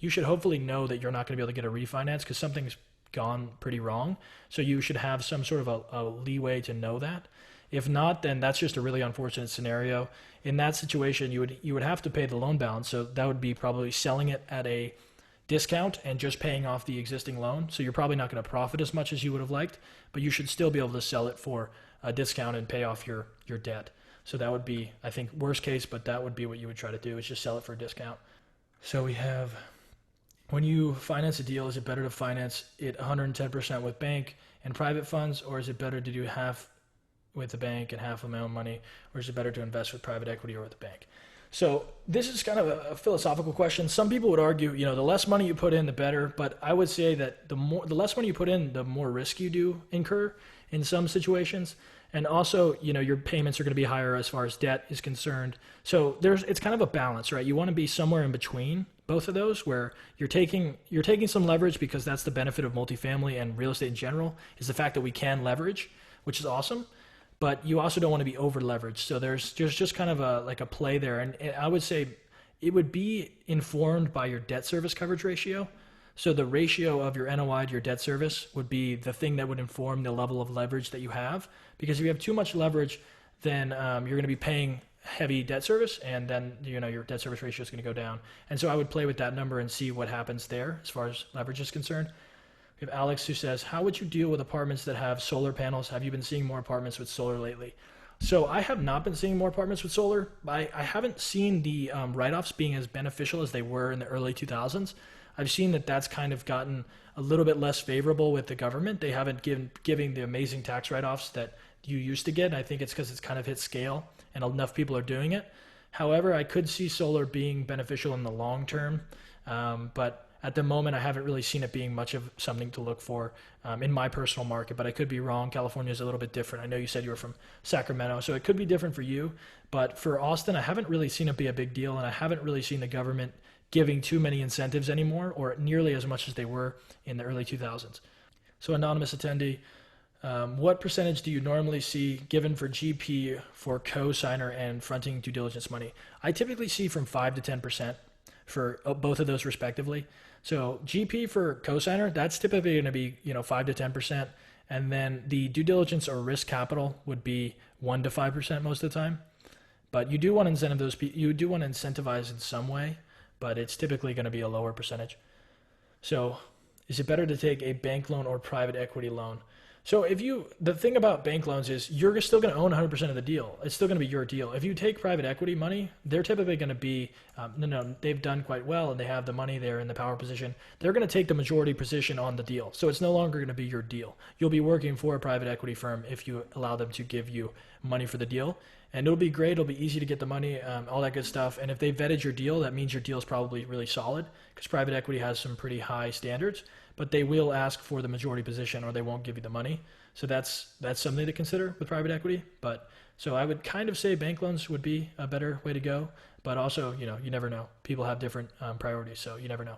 should hopefully know that you're not going to be able to get a refinance because something's gone pretty wrong. So you should have some sort of a leeway to know that. If not, then that's just a really unfortunate scenario. In that situation, you would have to pay the loan balance. So that would be probably selling it at a discount and just paying off the existing loan. So you're probably not going to profit as much as you would have liked, but you should still be able to sell it for a discount and pay off your debt. So that would be, I think, worst case, but that would be what you would try to do, is just sell it for a discount. So we have, when you finance a deal, is it better to finance it 110% with bank and private funds, or is it better to do half with the bank and half of my own money, or is it better to invest with private equity or with the bank? So this is kind of a philosophical question. Some people would argue, the less money you put in, the better. But I would say that the less money you put in, the more risk you do incur in some situations. And also, your payments are going to be higher as far as debt is concerned. So it's kind of a balance, right? You want to be somewhere in between both of those, where you're taking some leverage, because that's the benefit of multifamily and real estate in general, is the fact that we can leverage, which is awesome. But you also don't want to be over leveraged. So there's just kind of a play there. And I would say it would be informed by your debt service coverage ratio. So the ratio of your NOI to your debt service would be the thing that would inform the level of leverage that you have. Because if you have too much leverage, then you're going to be paying heavy debt service, and then your debt service ratio is going to go down. And so I would play with that number and see what happens there as far as leverage is concerned. We have Alex who says, how would you deal with apartments that have solar panels? Have you been seeing more apartments with solar lately? So I have not been seeing more apartments with solar. I haven't seen the write-offs being as beneficial as they were in the early 2000s. I've seen that's kind of gotten a little bit less favorable with the government. They haven't giving the amazing tax write-offs that you used to get. I think it's because it's kind of hit scale and enough people are doing it. However, I could see solar being beneficial in the long term, but at the moment, I haven't really seen it being much of something to look for in my personal market, but I could be wrong. California is a little bit different. I know you said you were from Sacramento, so it could be different for you. But for Austin, I haven't really seen it be a big deal, and I haven't really seen the government giving too many incentives anymore, or nearly as much as they were in the early 2000s. So anonymous attendee, what percentage do you normally see given for GP for co-signer and fronting due diligence money? I typically see from 5 to 10% for both of those respectively. So GP for co-signer, that's typically going to be 5 to 10%, and then the due diligence or risk capital would be 1 to 5% most of the time. But you do want to incentivize in some way, but it's typically going to be a lower percentage. So is it better to take a bank loan or private equity loan? So the thing about bank loans is you're still going to own 100% of the deal. It's still going to be your deal. If you take private equity money, they're typically going to be, no, they've done quite well and they have the money, they're in the power position. They're going to take the majority position on the deal. So it's no longer going to be your deal. You'll be working for a private equity firm if you allow them to give you money for the deal. And it'll be great. It'll be easy to get the money, all that good stuff. And if they vetted your deal, that means your deal is probably really solid because private equity has some pretty high standards. But they will ask for the majority position or they won't give you the money. So that's something to consider with private equity. But so I would kind of say bank loans would be a better way to go. But also, you never know. People have different priorities, so you never know.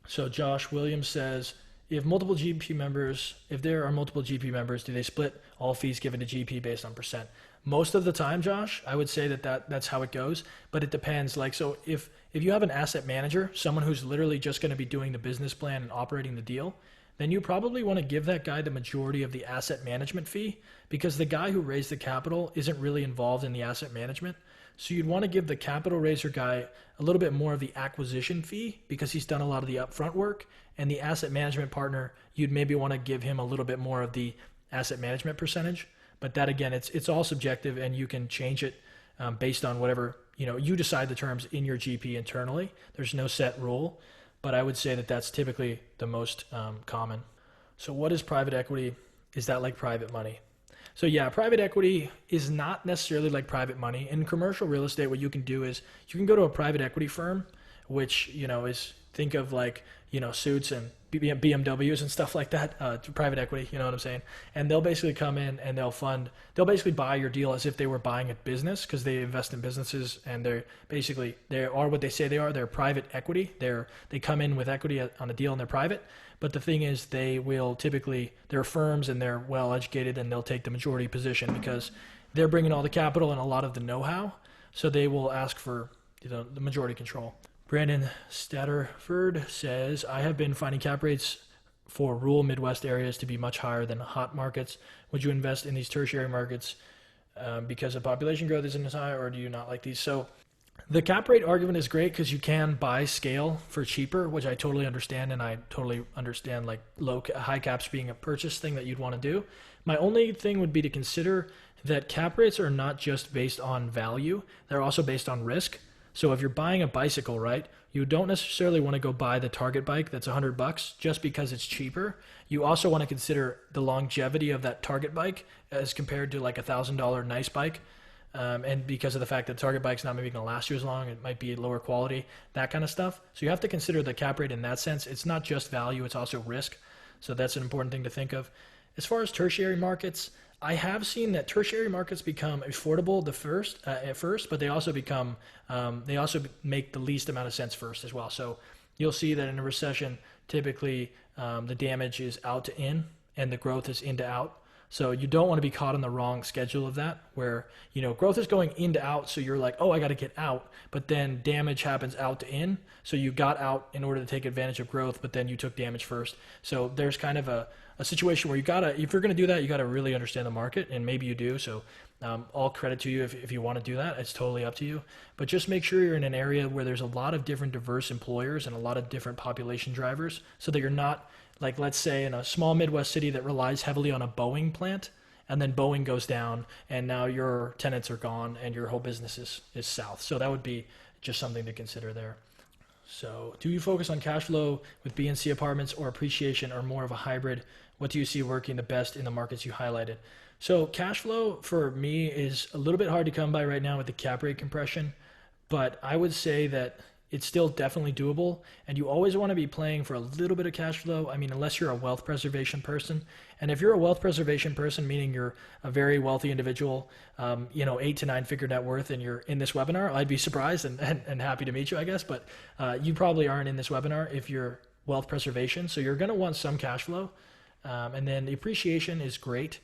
So Josh Williams says, if there are multiple GP members, do they split all fees given to GP based on percent? Most of the time, Josh, I would say that's how it goes, but it depends. Like, so if you have an asset manager, someone who's literally just going to be doing the business plan and operating the deal, then you probably want to give that guy the majority of the asset management fee because the guy who raised the capital isn't really involved in the asset management. So you'd want to give the capital raiser guy a little bit more of the acquisition fee because he's done a lot of the upfront work, and the asset management partner, you'd maybe want to give him a little bit more of the asset management percentage. But that, again, it's all subjective, and you can change it based on whatever, you decide the terms in your GP internally. There's no set rule, but I would say that's typically the most common. So what is private equity? Is that like private money? So yeah, private equity is not necessarily like private money. In commercial real estate, what you can do is you can go to a private equity firm, which, is think of like, Suits and BMWs and stuff like that, to private equity, you know what I'm saying? And they'll basically come in and they'll basically buy your deal as if they were buying a business because they invest in businesses and they are what they say they are. They're private equity. They come in with equity on a deal and they're private. But the thing is they're firms and they're well educated and they'll take the majority position because they're bringing all the capital and a lot of the know-how. So they will ask for the majority control. Brandon Statterford says, I have been finding cap rates for rural Midwest areas to be much higher than hot markets. Would you invest in these tertiary markets because the population growth isn't as high, or do you not like these? So the cap rate argument is great because you can buy scale for cheaper, which I totally understand, and I totally understand like high caps being a purchase thing that you'd want to do. My only thing would be to consider that cap rates are not just based on value, they're also based on risk. So if you're buying a bicycle, right, you don't necessarily want to go buy the Target bike that's $100 just because it's cheaper. You also want to consider the longevity of that Target bike as compared to like $1,000 nice bike. And because of the fact that Target bike's not maybe going to last you as long, it might be lower quality, that kind of stuff. So you have to consider the cap rate in that sense. It's not just value, it's also risk. So that's an important thing to think of. As far as tertiary markets, I have seen that tertiary markets become affordable at first, but they also make the least amount of sense first as well. So you'll see that in a recession, typically the damage is out to in and the growth is in to out. So you don't want to be caught on the wrong schedule of that where, growth is going in to out. So you're like, oh, I got to get out. But then damage happens out to in. So you got out in order to take advantage of growth, but then you took damage first. So there's kind of a situation where if you're going to do that, you got to really understand the market, and maybe you do. So all credit to you if you want to do that. It's totally up to you. But just make sure you're in an area where there's a lot of different diverse employers and a lot of different population drivers so that you're not, like, let's say in a small Midwest city that relies heavily on a Boeing plant, and then Boeing goes down and now your tenants are gone and your whole business is south. So that would be just something to consider there. So do you focus on cash flow with B and C apartments or appreciation, or more of a hybrid? What do you see working the best in the markets you highlighted? So cash flow for me is a little bit hard to come by right now with the cap rate compression, but I would say that it's still definitely doable, and you always want to be playing for a little bit of cash flow. I mean, unless you're a wealth preservation person. And if you're a wealth preservation person, meaning you're a very wealthy individual, 8 to 9 figure net worth, and you're in this webinar, I'd be surprised and happy to meet you, I guess. But you probably aren't in this webinar if you're wealth preservation. So you're going to want some cash flow. And then the appreciation is great.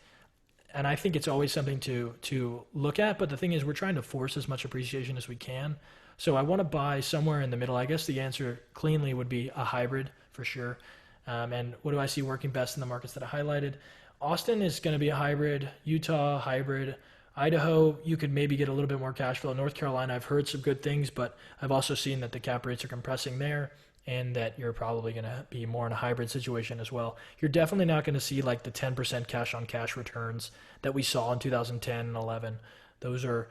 And I think it's always something to look at. But the thing is, we're trying to force as much appreciation as we can. So I want to buy somewhere in the middle. I guess the answer cleanly would be a hybrid for sure. And what do I see working best in the markets that I highlighted? Austin is going to be a hybrid. Utah, hybrid. Idaho, you could maybe get a little bit more cash flow. North Carolina, I've heard some good things, but I've also seen that the cap rates are compressing there. and that you're probably going to be more in a hybrid situation as well. You're definitely not going to see like the 10% cash on cash returns that we saw in 2010 and 11. Those are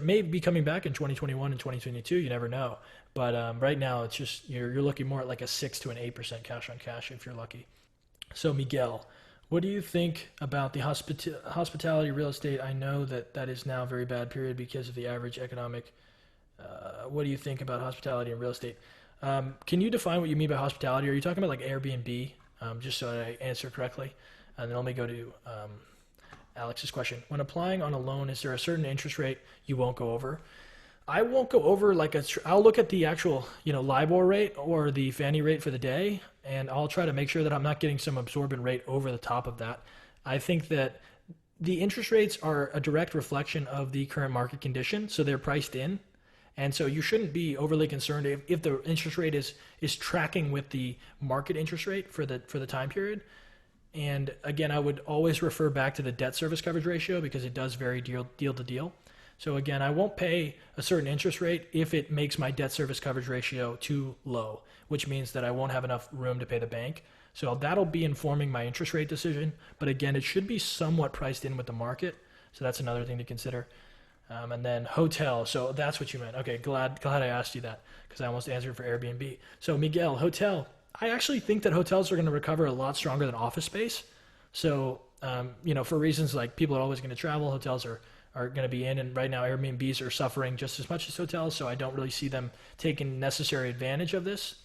maybe be coming back in 2021 and 2022. You never know. But right now, it's just you're looking more at like a 6 to an 8% cash on cash if you're lucky. So Miguel, what do you think about the hospitality real estate? I know that is now a very bad period because of the average economic. What do you think about hospitality and real estate? Can you define what you mean by hospitality? Are you talking about like Airbnb? Just so I answer correctly. And then let me go to Alex's question. When applying on a loan, is there a certain interest rate you won't go over? I won't go over I'll look at the actual, LIBOR rate or the Fannie rate for the day, and I'll try to make sure that I'm not getting some absorbent rate over the top of that. I think that the interest rates are a direct reflection of the current market condition, so they're priced in. And so you shouldn't be overly concerned if the interest rate is tracking with the market interest rate for the time period. And again, I would always refer back to the debt service coverage ratio because it does vary deal to deal. So again, I won't pay a certain interest rate if it makes my debt service coverage ratio too low, which means that I won't have enough room to pay the bank. So that'll be informing my interest rate decision. But again, it should be somewhat priced in with the market. So that's another thing to consider. And then hotel. So that's what you meant. Okay, glad I asked you that because I almost answered for Airbnb. So Miguel, hotel. I actually think that hotels are going to recover a lot stronger than office space. So, for reasons like people are always going to travel, hotels are going to be in. And right now Airbnbs are suffering just as much as hotels. So I don't really see them taking necessary advantage of this.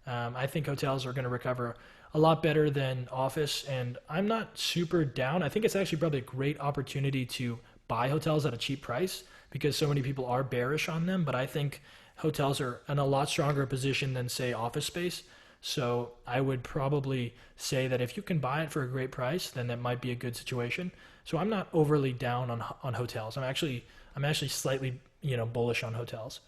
I think hotels are going to recover a lot better than office. And I'm not super down. I think it's actually probably a great opportunity to buy hotels at a cheap price because so many people are bearish on them. But I think hotels are in a lot stronger position than, say, office space. So I would probably say that if you can buy it for a great price, then that might be a good situation. So I'm not overly down on hotels. I'm actually slightly bullish on hotels.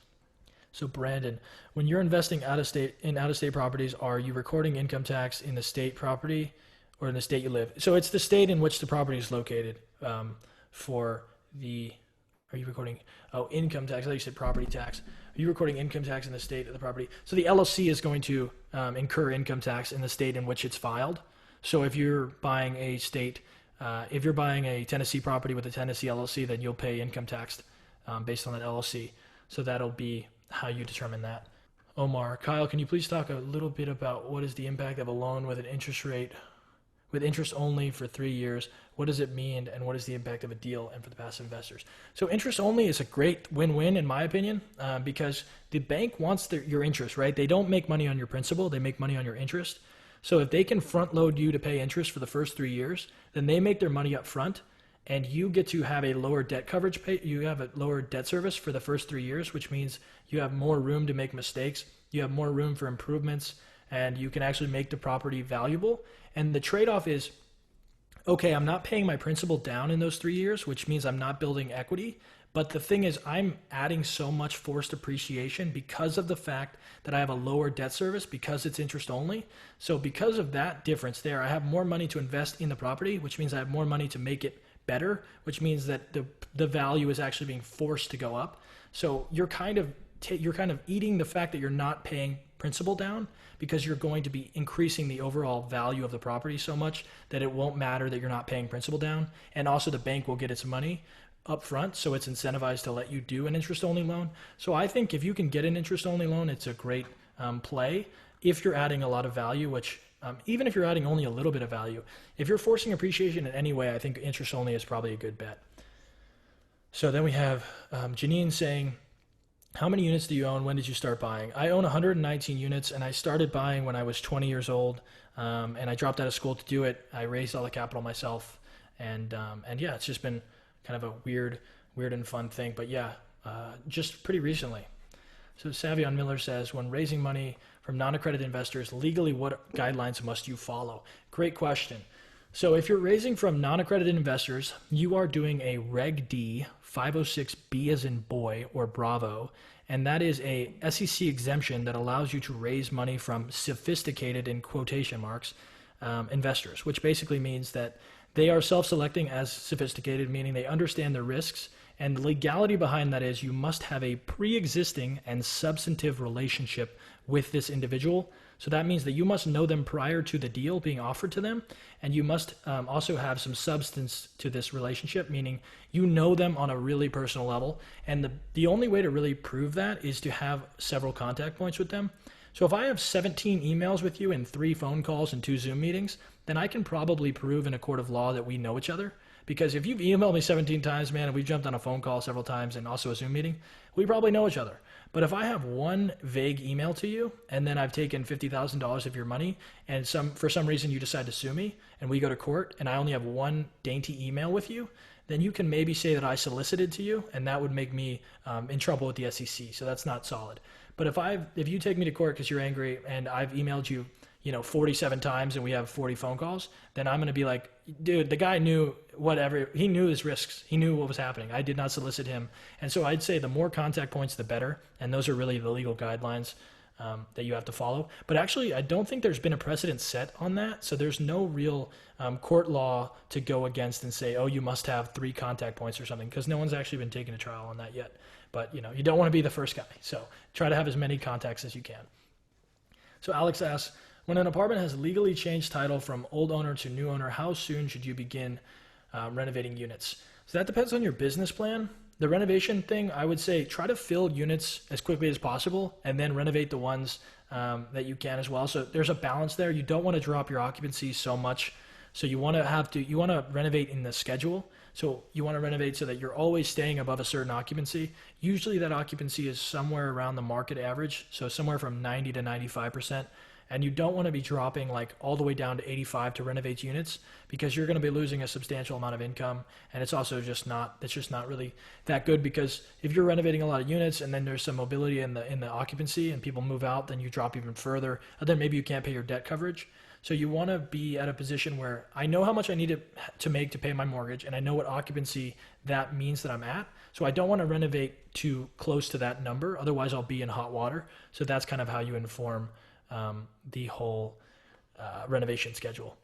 So Brandon, when you're investing out of state properties, are you recording income tax in the state property or in the state you live? So it's the state in which the property is located. Are you recording income tax? I thought you said property tax. Are you recording income tax in the state of the property? So the LLC is going to incur income tax in the state in which it's filed. So if you're buying a Tennessee property with a Tennessee LLC, then you'll pay income tax based on that LLC. So that'll be how you determine that. Omar, Kyle, can you please talk a little bit about what is the impact of a loan with an interest rate with interest only for 3 years? What does it mean, and what is the impact of a deal and for the passive investors? So interest only is a great win-win in my opinion, because the bank wants your interest, right? They don't make money on your principal, they make money on your interest. So if they can front load you to pay interest for the first 3 years, then they make their money up front, and you get to have a lower debt coverage you have a lower debt service for the first 3 years, which means you have more room to make mistakes, you have more room for improvements, and you can actually make the property valuable. And the trade-off is, okay, I'm not paying my principal down in those 3 years, which means I'm not building equity. But the thing is, I'm adding so much forced appreciation because of the fact that I have a lower debt service because it's interest only. So because of that difference there, I have more money to invest in the property, which means I have more money to make it better, which means that the value is actually being forced to go up. So you're kind of eating the fact that you're not paying principal down because you're going to be increasing the overall value of the property so much that it won't matter that you're not paying principal down. And also the bank will get its money up front, so it's incentivized to let you do an interest-only loan. So I think if you can get an interest-only loan, it's a great play if you're adding a lot of value, which even if you're adding only a little bit of value, if you're forcing appreciation in any way, I think interest-only is probably a good bet. So then we have Janine saying, how many units do you own? When did you start buying? I own 119 units, and I started buying when I was 20 years old, and I dropped out of school to do it. I raised all the capital myself, and yeah, it's just been kind of a weird and fun thing. But yeah, just pretty recently. So Savion Miller says, when raising money from non-accredited investors, legally what guidelines must you follow? Great question. So if you're raising from non-accredited investors, you are doing a Reg D 506B as in boy or Bravo, and that is a SEC exemption that allows you to raise money from sophisticated, in quotation marks, investors, which basically means that they are self-selecting as sophisticated, meaning they understand the risks And the legality behind that is you must have a pre-existing and substantive relationship with this individual. So that means that you must know them prior to the deal being offered to them, and you must also have some substance to this relationship, meaning you know them on a really personal level. And the only way to really prove that is to have several contact points with them. So if I have 17 emails with you and 3 phone calls and 2 Zoom meetings, then I can probably prove in a court of law that we know each other. Because if you've emailed me 17 times, man, and we've jumped on a phone call several times and also a Zoom meeting, we probably know each other. But if I have one vague email to you and then I've taken $50,000 of your money and for some reason you decide to sue me and we go to court and I only have one dainty email with you, then you can maybe say that I solicited to you, and that would make me in trouble with the SEC. So that's not solid. But if you take me to court because you're angry and I've emailed you, 47 times and we have 40 phone calls, then I'm going to be like, dude, the guy knew whatever. He knew his risks. He knew what was happening. I did not solicit him. And so I'd say the more contact points, the better. And those are really the legal guidelines that you have to follow. But actually, I don't think there's been a precedent set on that. So there's no real court law to go against and say, oh, you must have 3 contact points or something, because no one's actually been taken to trial on that yet. But, you don't want to be the first guy. So try to have as many contacts as you can. So Alex asks, when an apartment has legally changed title from old owner to new owner, how soon should you begin renovating units? So that depends on your business plan. The renovation thing, I would say try to fill units as quickly as possible and then renovate the ones that you can as well. So there's a balance there. You don't want to drop your occupancy so much. So you want to renovate in the schedule. So you want to renovate so that you're always staying above a certain occupancy. Usually that occupancy is somewhere around the market average. So somewhere from 90 to 95%. And you don't want to be dropping like all the way down to 85 to renovate units, because you're going to be losing a substantial amount of income. And it's also just not really that good, because if you're renovating a lot of units and then there's some mobility in the occupancy and people move out, then you drop even further. And then maybe you can't pay your debt coverage. So you want to be at a position where I know how much I need to make to pay my mortgage, and I know what occupancy that means that I'm at. So I don't want to renovate too close to that number. Otherwise I'll be in hot water. So that's kind of how you inform the whole renovation schedule.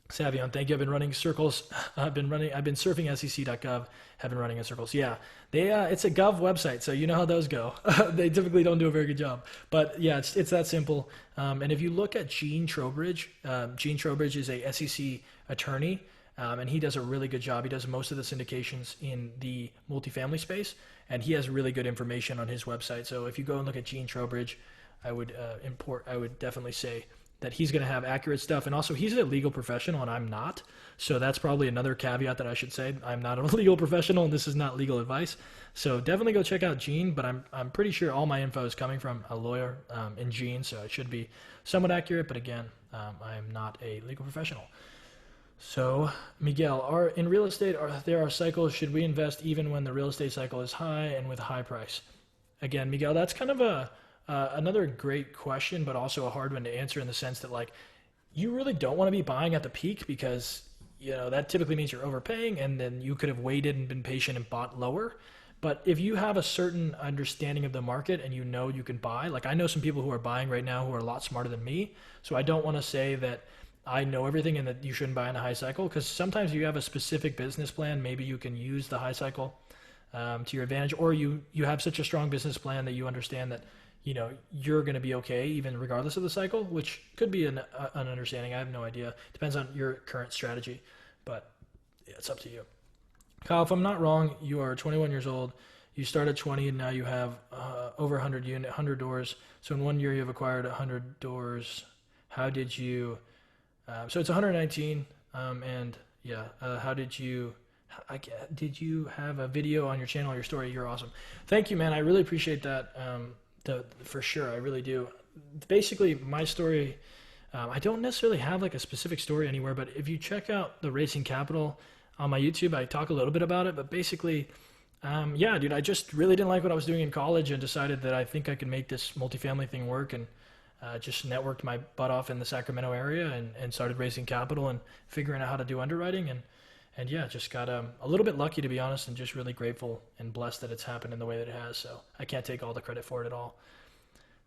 Savion, thank you. I've been running circles. I've been surfing sec.gov, have been running in circles. Yeah, it's a Gov website, so you know how those go. They typically don't do a very good job, but yeah, it's that simple. And if you look at Gene Trowbridge is a SEC attorney, and he does a really good job. He does most of the syndications in the multifamily space, and he has really good information on his website. So if you go and look at Gene Trowbridge, I would definitely say that he's going to have accurate stuff. And also, he's a legal professional and I'm not. So that's probably another caveat that I should say. I'm not a legal professional and this is not legal advice. So definitely go check out Gene, but I'm pretty sure all my info is coming from a lawyer in Gene, so it should be somewhat accurate. But again, I am not a legal professional. So Miguel, in real estate, there are cycles. Should we invest even when the real estate cycle is high and with a high price? Again, Miguel, that's kind of another great question, but also a hard one to answer, in the sense that like you really don't want to be buying at the peak, because that typically means you're overpaying, and then you could have waited and been patient and bought lower. But if you have a certain understanding of the market and you can buy, like I know some people who are buying right now who are a lot smarter than me. So I don't want to say that I know everything and that you shouldn't buy in a high cycle, because sometimes you have a specific business plan. Maybe you can use the high cycle to your advantage, or you have such a strong business plan that you understand that you're going to be okay even regardless of the cycle, which could be an understanding. I have no idea. Depends on your current strategy, but yeah, it's up to you. Kyle, if I'm not wrong, you are 21 years old. You started 20 and now you have over 100 doors. So in 1 year you've acquired 100 doors. How did you, so it's 119. And yeah, how did you have a video on your channel or your story? You're awesome. Thank you, man. I really appreciate that. For sure, I really do. Basically, my story, I don't necessarily have like a specific story anywhere, but if you check out the Racing Capital on my YouTube, I talk a little bit about it. But basically, yeah, dude, I just really didn't like what I was doing in college and decided that I think I could make this multifamily thing work, and just networked my butt off in the Sacramento area and started Racing Capital and figuring out how to do underwriting. And yeah, just got a little bit lucky, to be honest, and just really grateful and blessed that it's happened in the way that it has. So I can't take all the credit for it at all.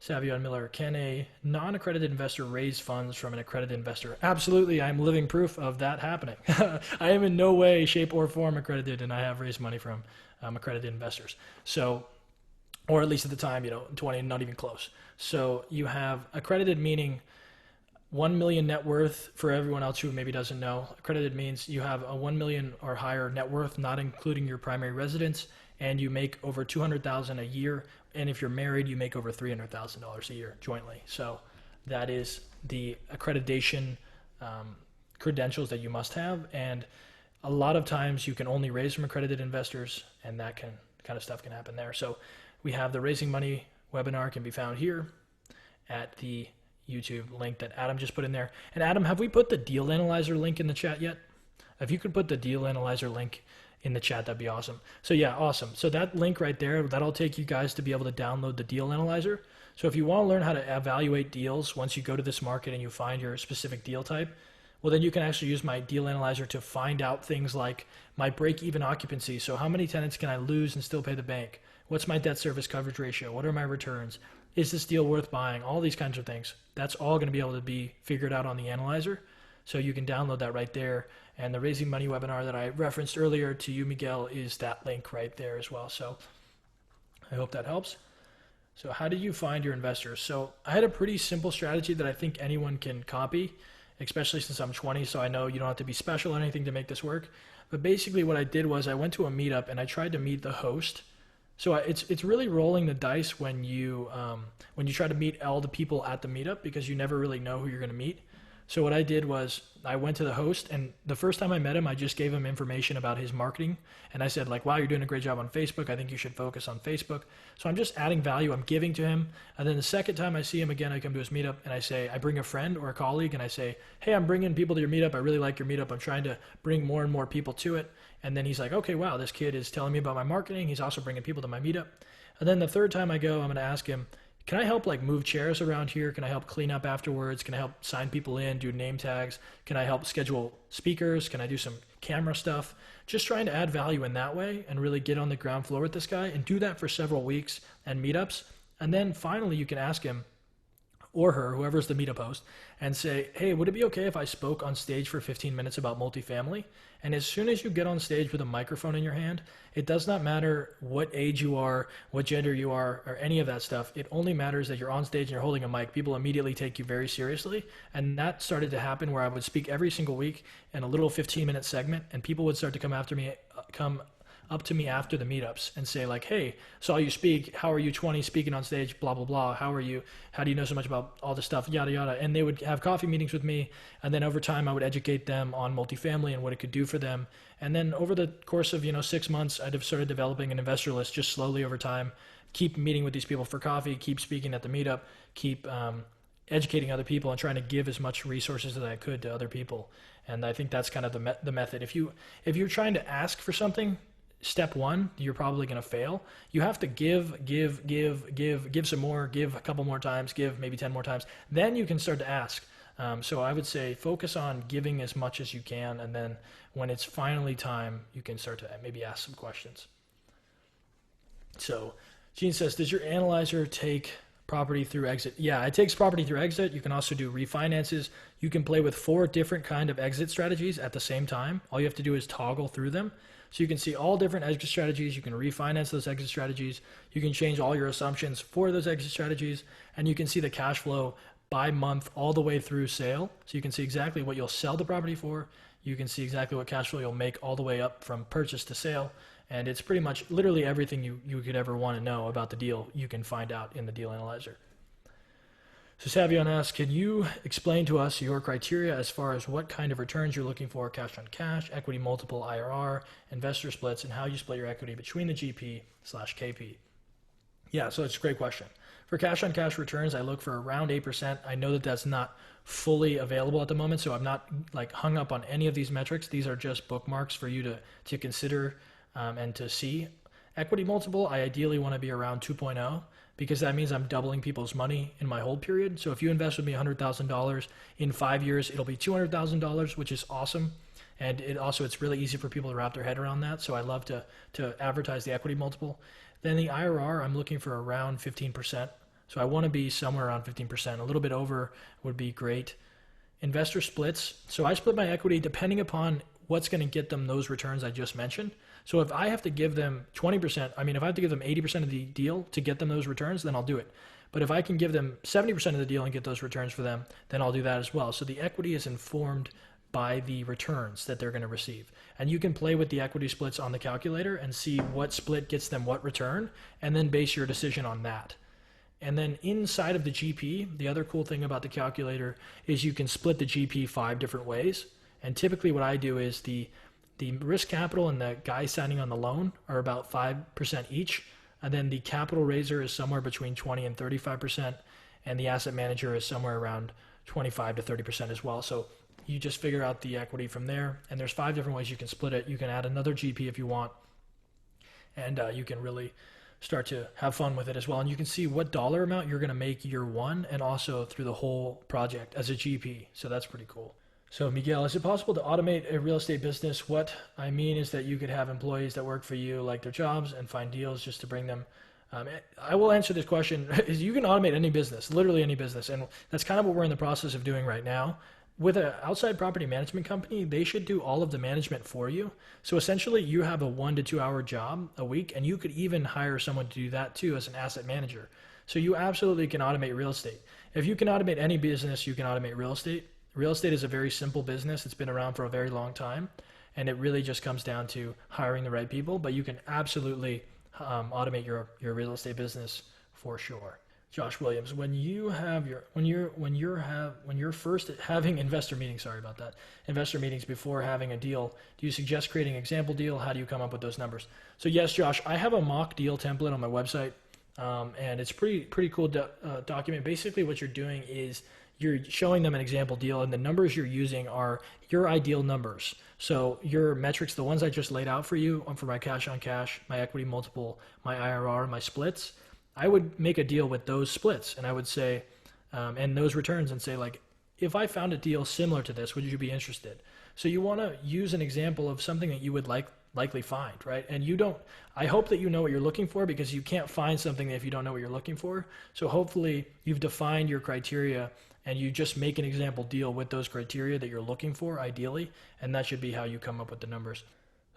Savion Miller, can a non-accredited investor raise funds from an accredited investor? Absolutely. I'm living proof of that happening. I am in no way, shape, or form accredited, and I have raised money from accredited investors. So, or at least at the time, 20, not even close. So you have accredited meaning 1 million net worth. For everyone else who maybe doesn't know, accredited means you have a 1 million or higher net worth, not including your primary residence, and you make over $200,000 a year. And if you're married, you make over $300,000 a year jointly. So that is the accreditation credentials that you must have. And a lot of times you can only raise from accredited investors, and that kind of stuff can happen there. So we have the Raising Money webinar, can be found here at the YouTube link that Adam just put in there. And Adam, have we put the Deal Analyzer link in the chat yet? If you could put the Deal Analyzer link in the chat, that'd be awesome. So yeah, awesome. So that link right there, that'll take you guys to be able to download the Deal Analyzer. So if you want to learn how to evaluate deals, once you go to this market and you find your specific deal type, well, then you can actually use my Deal Analyzer to find out things like my break-even occupancy. So how many tenants can I lose and still pay the bank? What's my debt service coverage ratio? What are my returns? Is this deal worth buying? All these kinds of things. That's all going to be able to be figured out on the analyzer. So you can download that right there. And the Raising Money webinar that I referenced earlier to you, Miguel, is that link right there as well. So I hope that helps. So how do you find your investors? So I had a pretty simple strategy that I think anyone can copy, especially since I'm 20, so I know you don't have to be special or anything to make this work. But basically what I did was I went to a meetup and I tried to meet the host. So it's really rolling the dice when you try to meet all the people at the meetup, because you never really know who you're going to meet. So what I did was I went to the host, and the first time I met him, I just gave him information about his marketing. And I said, like, wow, you're doing a great job on Facebook. I think you should focus on Facebook. So I'm just adding value. I'm giving to him. And then the second time I see him again, I come to his meetup and I bring a friend or a colleague and I say, hey, I'm bringing people to your meetup. I really like your meetup. I'm trying to bring more and more people to it. And then he's like, okay, wow, this kid is telling me about my marketing. He's also bringing people to my meetup. And then the third time I go, I'm going to ask him, can I help like move chairs around here? Can I help clean up afterwards? Can I help sign people in, do name tags? Can I help schedule speakers? Can I do some camera stuff? Just trying to add value in that way and really get on the ground floor with this guy and do that for several weeks and meetups. And then finally you can ask him or her, whoever's the meetup host, and say, hey, would it be okay if I spoke on stage for 15 minutes about multifamily? And as soon as you get on stage with a microphone in your hand, it does not matter what age you are, what gender you are, or any of that stuff. It only matters that you're on stage and you're holding a mic. People immediately take you very seriously. And that started to happen where I would speak every single week in a little 15-minute segment, and people would start to come up to me after the meetups and say like, hey, saw you speak, how are you 20 speaking on stage, blah, blah, blah, how are you, how do you know so much about all this stuff, yada, yada. And they would have coffee meetings with me, and then over time I would educate them on multifamily and what it could do for them. And then over the course of 6 months, I'd have started developing an investor list just slowly over time, keep meeting with these people for coffee, keep speaking at the meetup, keep educating other people and trying to give as much resources as I could to other people. And I think that's kind of the method. If you're trying to ask for something, step one, you're probably going to fail. You have to give some more, give a couple more times, give maybe 10 more times. Then you can start to ask. So I would say focus on giving as much as you can. And then when it's finally time, you can start to maybe ask some questions. So Gene says, does your analyzer take property through exit? Yeah, it takes property through exit. You can also do refinances. You can play with 4 different kind of exit strategies at the same time. All you have to do is toggle through them. So you can see all different exit strategies. You can refinance those exit strategies. You can change all your assumptions for those exit strategies. And you can see the cash flow by month all the way through sale. So you can see exactly what you'll sell the property for. You can see exactly what cash flow you'll make all the way up from purchase to sale. And it's pretty much literally everything you could ever want to know about the deal you can find out in the Deal Analyzer. So Savion asks, can you explain to us your criteria as far as what kind of returns you're looking for, cash on cash, equity multiple, IRR, investor splits, and how you split your equity between the GP/KP? Yeah, so it's a great question. For cash on cash returns, I look for around 8%. I know that that's not fully available at the moment, so I'm not like hung up on any of these metrics. These are just bookmarks for you to consider and to see. Equity multiple, I ideally want to be around 2.0. because that means I'm doubling people's money in my hold period. So if you invest with me $100,000 in 5 years, it'll be $200,000, which is awesome. And it's really easy for people to wrap their head around that. So I love to advertise the equity multiple. Then the IRR, I'm looking for around 15%. So I want to be somewhere around 15%. A little bit over would be great. Investor splits. So I split my equity depending upon what's going to get them those returns I just mentioned. So if I have to give them 20%, if I have to give them 80% of the deal to get them those returns, then I'll do it. But if I can give them 70% of the deal and get those returns for them, then I'll do that as well. So the equity is informed by the returns that they're going to receive. And you can play with the equity splits on the calculator and see what split gets them what return, and then base your decision on that. And then inside of the GP, the other cool thing about the calculator is you can split the GP 5 different ways. And typically what I do is the risk capital and the guy signing on the loan are about 5% each. And then the capital raiser is somewhere between 20 and 35%. And the asset manager is somewhere around 25 to 30% as well. So you just figure out the equity from there. And there's 5 different ways you can split it. You can add another GP if you want. And you can really start to have fun with it as well. And you can see what dollar amount you're going to make year 1 and also through the whole project as a GP. So that's pretty cool. So Miguel, is it possible to automate a real estate business? What I mean is that you could have employees that work for you, like their jobs, and find deals just to bring them. I will answer this question. Is you can automate any business, literally any business. And that's kind of what we're in the process of doing right now. With an outside property management company, they should do all of the management for you. So essentially you have a 1 to 2 hour job a week, and you could even hire someone to do that too as an asset manager. So you absolutely can automate real estate. If you can automate any business, you can automate real estate. Real estate is a very simple business. It's been around for a very long time, and it really just comes down to hiring the right people, but you can absolutely automate your real estate business for sure. Josh Williams, when you're first having investor meetings, investor meetings before having a deal, do you suggest creating an example deal? How do you come up with those numbers? So yes, Josh, I have a mock deal template on my website, and it's pretty cool document. Basically what you're doing is you're showing them an example deal, and the numbers you're using are your ideal numbers. So your metrics, the ones I just laid out for you, for my cash on cash, my equity multiple, my IRR, my splits, I would make a deal with those splits, and I would say, and those returns, and say, like, if I found a deal similar to this, would you be interested? So you want to use an example of something that you would likely find, right? And I hope that you know what you're looking for, because you can't find something if you don't know what you're looking for. So hopefully you've defined your criteria, and you just make an example deal with those criteria that you're looking for, ideally, and that should be how you come up with the numbers.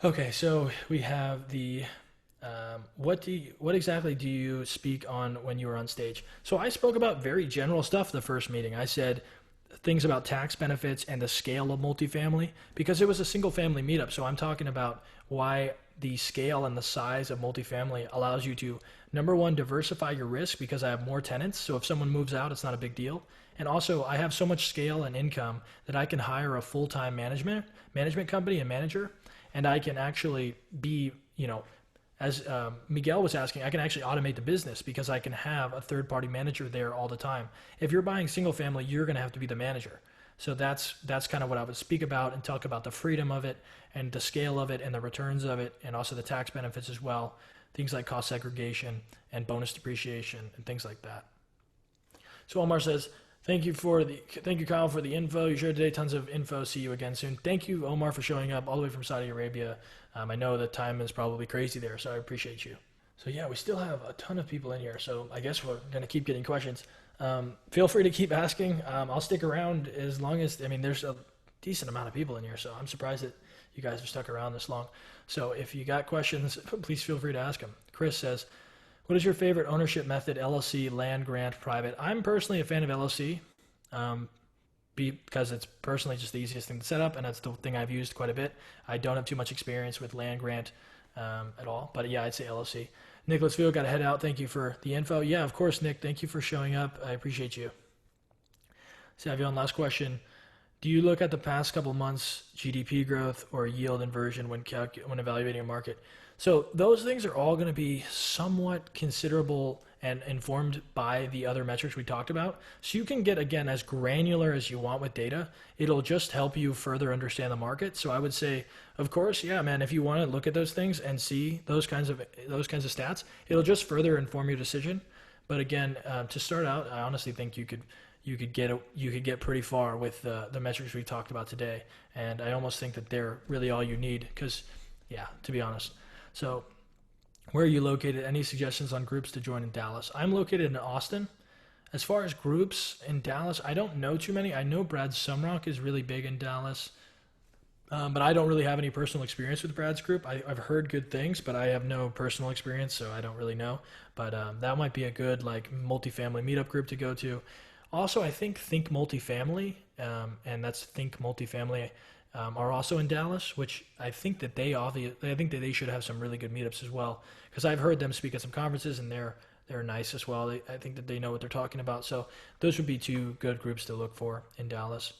Okay, so we have the what exactly do you speak on when you were on stage? So I spoke about very general stuff the first meeting. I said things about tax benefits and the scale of multifamily, because it was a single family meetup. So I'm talking about why the scale and the size of multifamily allows you to, number one, diversify your risk, because I have more tenants. So if someone moves out, it's not a big deal. And also I have so much scale and income that I can hire a full-time management company and manager, and I can actually be, as Miguel was asking, I can actually automate the business because I can have a third-party manager there all the time. If you're buying single family, you're going to have to be the manager. So that's kind of what I would speak about, and talk about the freedom of it and the scale of it and the returns of it, and also the tax benefits as well. Things like cost segregation and bonus depreciation and things like that. So Omar says, thank you, Kyle, for the info you shared today. Tons of info. See you again soon. Thank you, Omar, for showing up all the way from Saudi Arabia. I know the time is probably crazy there, so I appreciate you. So yeah, we still have a ton of people in here, so I guess we're going to keep getting questions. Feel free to keep asking. I'll stick around as long as, there's a decent amount of people in here, so I'm surprised that you guys have stuck around this long. So if you got questions, please feel free to ask them. Chris says, what is your favorite ownership method, LLC, land grant, private? I'm personally a fan of LLC, because it's personally just the easiest thing to set up, and that's the thing I've used quite a bit. I don't have too much experience with land grant at all, but yeah, I'd say LLC. Nicholas Field, got to head out. Thank you for the info. Yeah, of course, Nick. Thank you for showing up. I appreciate you. Savion, last question. Do you look at the past couple months GDP growth or yield inversion when evaluating a market? So those things are all going to be somewhat considerable and informed by the other metrics we talked about. So you can get, again, as granular as you want with data. It'll just help you further understand the market. So I would say, of course, yeah, man, if you want to look at those things and see those kinds of stats, it'll just further inform your decision. But again, to start out, I honestly think you could get pretty far with the metrics we talked about today. And I almost think that they're really all you need, because, yeah, to be honest. So Where are you located? Any suggestions on groups to join in Dallas? I'm located in Austin. As far as groups in Dallas, I don't know too many. I know Brad Sumrock is really big in Dallas, but I don't really have any personal experience with Brad's group. I've heard good things, but I have no personal experience, so I don't really know. But that might be a good like multifamily meetup group to go to. Also, I think Multifamily, and that's Think Multifamily, are also in Dallas, which I think that I think that they should have some really good meetups as well, because I've heard them speak at some conferences and they're nice as well. I think that they know what they're talking about. So those would be two good groups to look for in Dallas.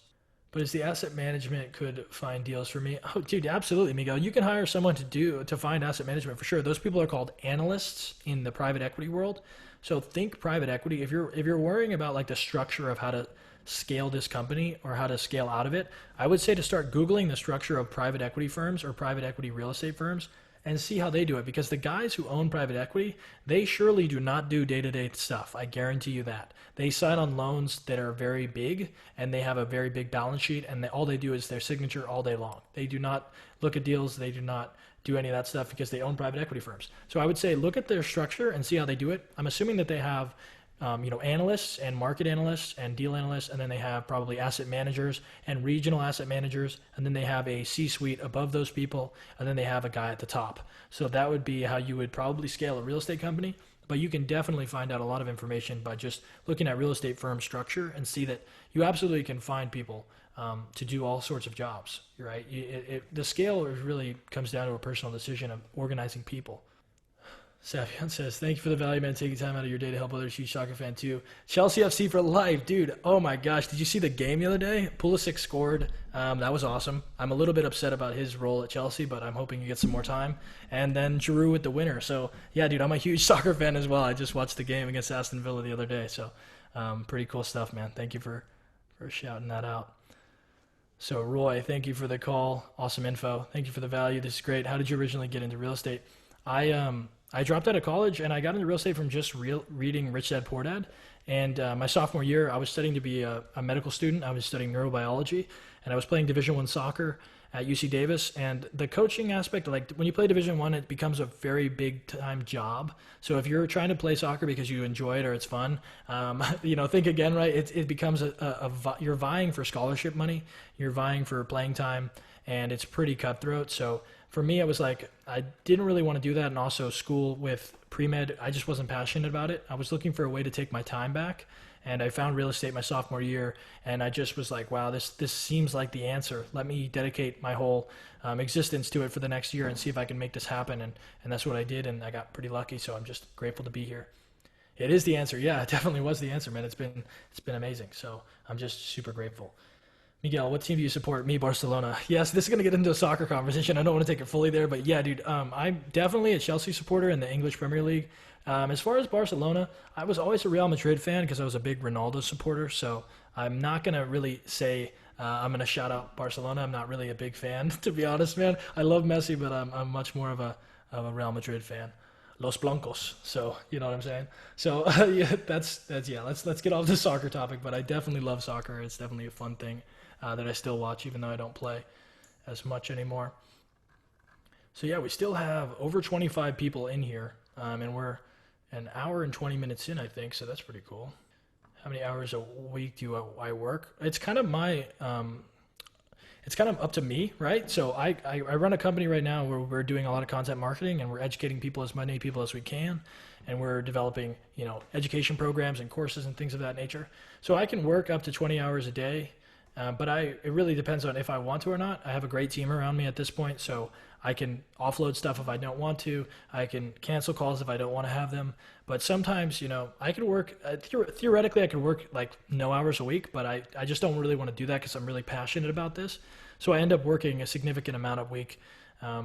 But is the asset management could find deals for me? Oh, dude, absolutely, Miguel. You can hire someone to find asset management for sure. Those people are called analysts in the private equity world. So think private equity. If you're worrying about like the structure of how to scale this company or how to scale out of it, I would say to start Googling the structure of private equity firms or private equity real estate firms and see how they do it, because the guys who own private equity, they surely do not do day-to-day stuff. I guarantee you that. They sign on loans that are very big and they have a very big balance sheet, and all they do is their signature all day long. They do not look at deals. They do not do any of that stuff because they own private equity firms. So I would say look at their structure and see how they do it. I'm assuming that they have analysts and market analysts and deal analysts, and then they have probably asset managers and regional asset managers, and then they have a C-suite above those people, and then they have a guy at the top. So that would be how you would probably scale a real estate company. But you can definitely find out a lot of information by just looking at real estate firm structure and see that you absolutely can find people to do all sorts of jobs, right? The scale really comes down to a personal decision of organizing people. Savion says, thank you for the value, man. Taking time out of your day to help others. Huge soccer fan, too. Chelsea FC for life. Dude, oh my gosh. Did you see the game the other day? Pulisic scored. That was awesome. I'm a little bit upset about his role at Chelsea, but I'm hoping he gets some more time. And then Giroud with the winner. So, yeah, dude, I'm a huge soccer fan as well. I just watched the game against Aston Villa the other day. So, pretty cool stuff, man. Thank you for shouting that out. So, Roy, thank you for the call. Awesome info. Thank you for the value. This is great. How did you originally get into real estate? I dropped out of college and I got into real estate from just reading Rich Dad Poor Dad. And my sophomore year, I was studying to be a medical student. I was studying neurobiology, and I was playing Division I soccer at UC Davis. And the coaching aspect, like when you play Division I, it becomes a very big time job. So if you're trying to play soccer because you enjoy it or it's fun, think again, right? It becomes you're vying for scholarship money, you're vying for playing time, and it's pretty cutthroat. So for me, I was like, I didn't really want to do that. And also school with pre-med, I just wasn't passionate about it. I was looking for a way to take my time back. And I found real estate my sophomore year. And I just was like, wow, this seems like the answer. Let me dedicate my whole existence to it for the next year and see if I can make this happen. And that's what I did. And I got pretty lucky. So I'm just grateful to be here. It is the answer. Yeah, it definitely was the answer, man. It's been amazing. So I'm just super grateful. Miguel, what team do you support? Me, Barcelona. Yes, this is going to get into a soccer conversation. I don't want to take it fully there, but yeah, dude, I'm definitely a Chelsea supporter in the English Premier League. As far as Barcelona, I was always a Real Madrid fan because I was a big Ronaldo supporter, so I'm not going to really say I'm going to shout out Barcelona. I'm not really a big fan, to be honest, man. I love Messi, but I'm much more of a Real Madrid fan. Los Blancos. So, you know what I'm saying? So, yeah, let's get off the soccer topic, but I definitely love soccer. It's definitely a fun thing that I still watch, even though I don't play as much anymore. So yeah, we still have over 25 people in here, and we're an hour and 20 minutes in, I think, so that's pretty cool. How many hours a week do I work? It's kind of it's kind of up to me, right? So I run a company right now where we're doing a lot of content marketing, and we're educating as many people as we can, and we're developing, education programs and courses and things of that nature. So I can work up to 20 hours a day. But it really depends on if I want to or not. I have a great team around me at this point, so I can offload stuff if I don't want to. I can cancel calls if I don't want to have them. But sometimes, I could work, theoretically I could work like no hours a week, but I just don't really want to do that because I'm really passionate about this. So I end up working a significant amount a week. A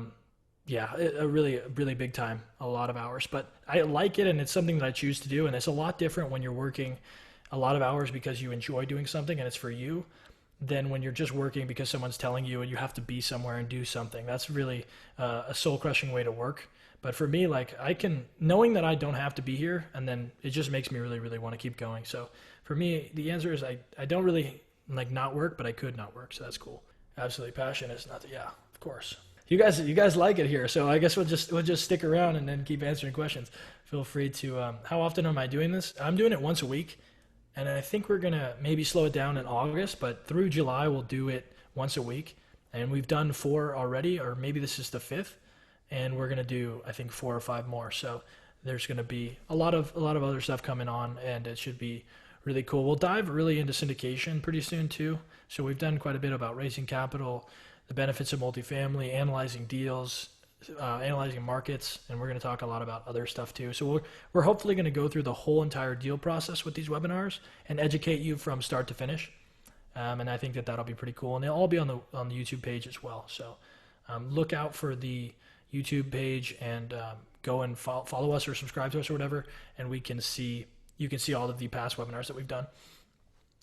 really big time, a lot of hours. But I like it, and it's something that I choose to do. And it's a lot different when you're working a lot of hours because you enjoy doing something and it's for you, than when you're just working because someone's telling you and you have to be somewhere and do something. That's really a soul-crushing way to work. But for me, like, knowing that I don't have to be here, and then it just makes me really, really want to keep going. So for me, the answer is I don't really like not work, but I could not work, so that's cool. Absolutely passionate is not, yeah, of course. You guys like it here, so I guess we'll just stick around and then keep answering questions. Feel free to. How often am I doing this? I'm doing it once a week, and I think we're gonna maybe slow it down in August, but through July we'll do it once a week, and we've done 4 already, or maybe this is the 5th, and we're gonna do I think 4 or 5 more. So there's gonna be a lot of other stuff coming on, and it should be really cool. We'll dive really into syndication pretty soon too. So we've done quite a bit about raising capital, the benefits of multifamily, analyzing deals, analyzing markets, and we're going to talk a lot about other stuff too. So we're hopefully going to go through the whole entire deal process with these webinars and educate you from start to finish. And I think that that'll be pretty cool, and they'll all be on the YouTube page as well. So look out for the YouTube page and go and follow us or subscribe to us or whatever, and you can see all of the past webinars that we've done.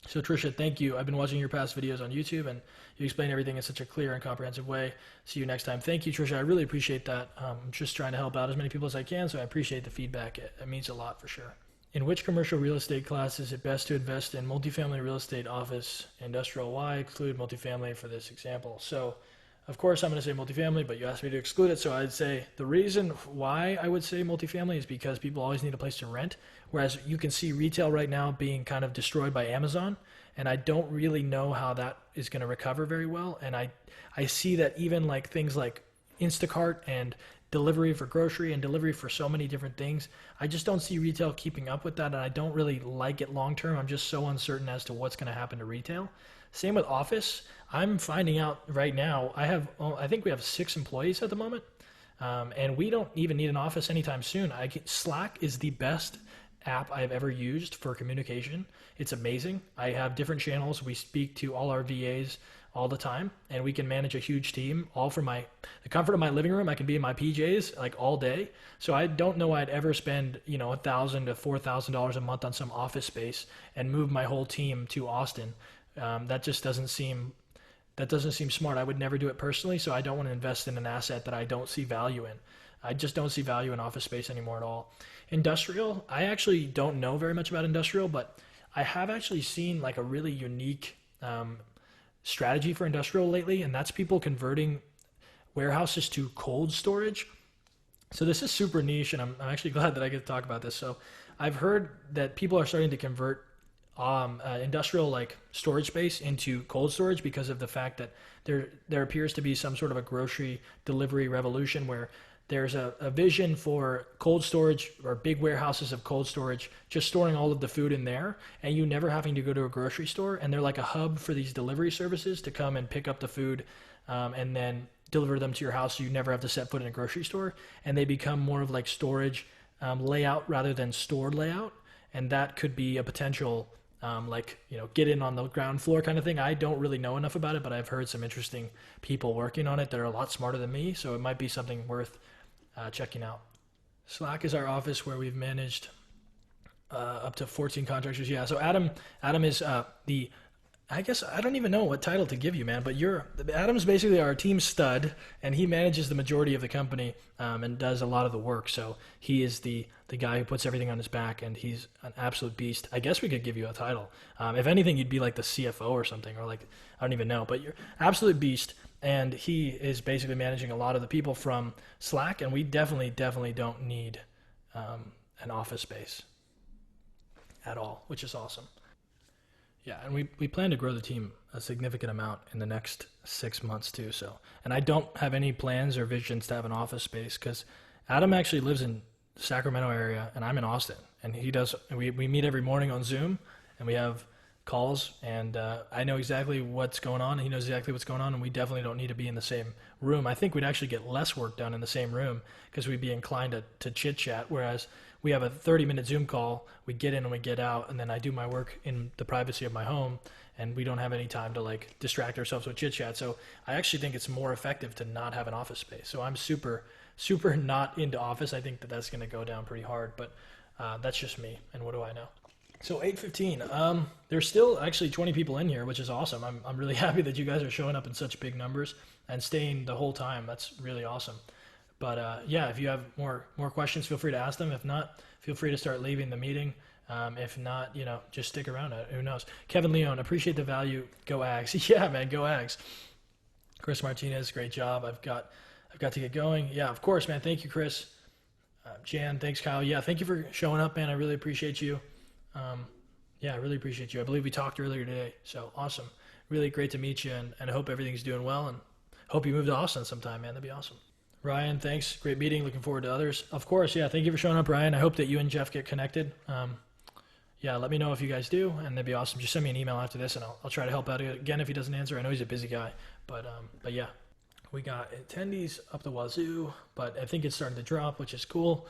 So Trisha, thank you. I've been watching your past videos on YouTube, and you explain everything in such a clear and comprehensive way. See you next time. Thank you, Trisha. I really appreciate that. I'm just trying to help out as many people as I can, so I appreciate the feedback. It means a lot for sure. In which commercial real estate class is it best to invest in? Multifamily, real estate, office, industrial? Why exclude multifamily for this example? So, of course, I'm going to say multifamily, but you asked me to exclude it, so I'd say the reason why I would say multifamily is because people always need a place to rent, whereas you can see retail right now being kind of destroyed by Amazon, and I don't really know how that is going to recover very well, and I see that even like things like Instacart and delivery for grocery and delivery for so many different things, I just don't see retail keeping up with that, and I don't really like it long term. I'm just so uncertain as to what's going to happen to retail. Same with office. I'm finding out right now, I think we have 6 employees at the moment, and we don't even need an office anytime soon. Slack is the best app I've ever used for communication. It's amazing. I have different channels. We speak to all our VAs all the time, and we can manage a huge team all from the comfort of my living room. I can be in my PJs like all day. So I don't know I'd ever spend $1,000 to $4,000 a month on some office space and move my whole team to Austin. That just doesn't seem smart. I would never do it personally, so I don't want to invest in an asset that I don't see value in. I just don't see value in office space anymore at all. Industrial, I actually don't know very much about industrial, but I have actually seen like a really unique strategy for industrial lately, and that's people converting warehouses to cold storage. So this is super niche, and I'm actually glad that I get to talk about this. So I've heard that people are starting to convert industrial like storage space into cold storage because of the fact that there appears to be some sort of a grocery delivery revolution where there's a vision for cold storage or big warehouses of cold storage, just storing all of the food in there and you never having to go to a grocery store. And they're like a hub for these delivery services to come and pick up the food and then deliver them to your house, so you never have to set foot in a grocery store. And they become more of like storage layout rather than store layout. And that could be a potential get in on the ground floor kind of thing. I don't really know enough about it, but I've heard some interesting people working on it that are a lot smarter than me. So it might be something worth checking out. Slack is our office where we've managed up to 14 contractors. Yeah. So Adam is I guess I don't even know what title to give you, man, but Adam's basically our team stud, and he manages the majority of the company and does a lot of the work. So he is the guy who puts everything on his back, and he's an absolute beast. I guess we could give you a title. If anything, you'd be like the CFO or something, or like, I don't even know, but you're absolute beast. And he is basically managing a lot of the people from Slack, and we definitely don't need an office space at all, which is awesome. Yeah, and we plan to grow the team a significant amount in the next 6 months too. So, and I don't have any plans or visions to have an office space because Adam actually lives in the Sacramento area and I'm in Austin, and we meet every morning on Zoom and we have calls, and I know exactly what's going on and he knows exactly what's going on, and we definitely don't need to be in the same room. I think we'd actually get less work done in the same room because we'd be inclined to chit chat, whereas we have a 30-minute Zoom call, we get in and we get out, and then I do my work in the privacy of my home, and we don't have any time to like distract ourselves with chit chat. So I actually think it's more effective to not have an office space. So I'm super not into office. I think that's going to go down pretty hard, but that's just me, and what do I know? So 8:15. There's still actually 20 people in here, which is awesome. I'm really happy that you guys are showing up in such big numbers and staying the whole time. That's really awesome. But yeah, if you have more questions, feel free to ask them. If not, feel free to start leaving the meeting. If not, just stick around. Who knows? Kevin Leone, appreciate the value. Go Ags. Yeah, man, go Ags. Chris Martinez, great job. I've got I've got to get going. Yeah, of course, man. Thank you, Chris. Jan, thanks, Kyle. Yeah, thank you for showing up, man. I really appreciate you. Yeah, I really appreciate you. I believe we talked earlier today, so awesome. Really great to meet you, and I hope everything's doing well, and hope you move to Austin sometime, man. That'd be awesome. Ryan, thanks. Great meeting. Looking forward to others. Of course, yeah. Thank you for showing up, Ryan. I hope that you and Jeff get connected. Yeah, let me know if you guys do, and that'd be awesome. Just send me an email after this, and I'll try to help out again if he doesn't answer. I know he's a busy guy, but yeah, we got attendees up the wazoo, but I think it's starting to drop, which is cool.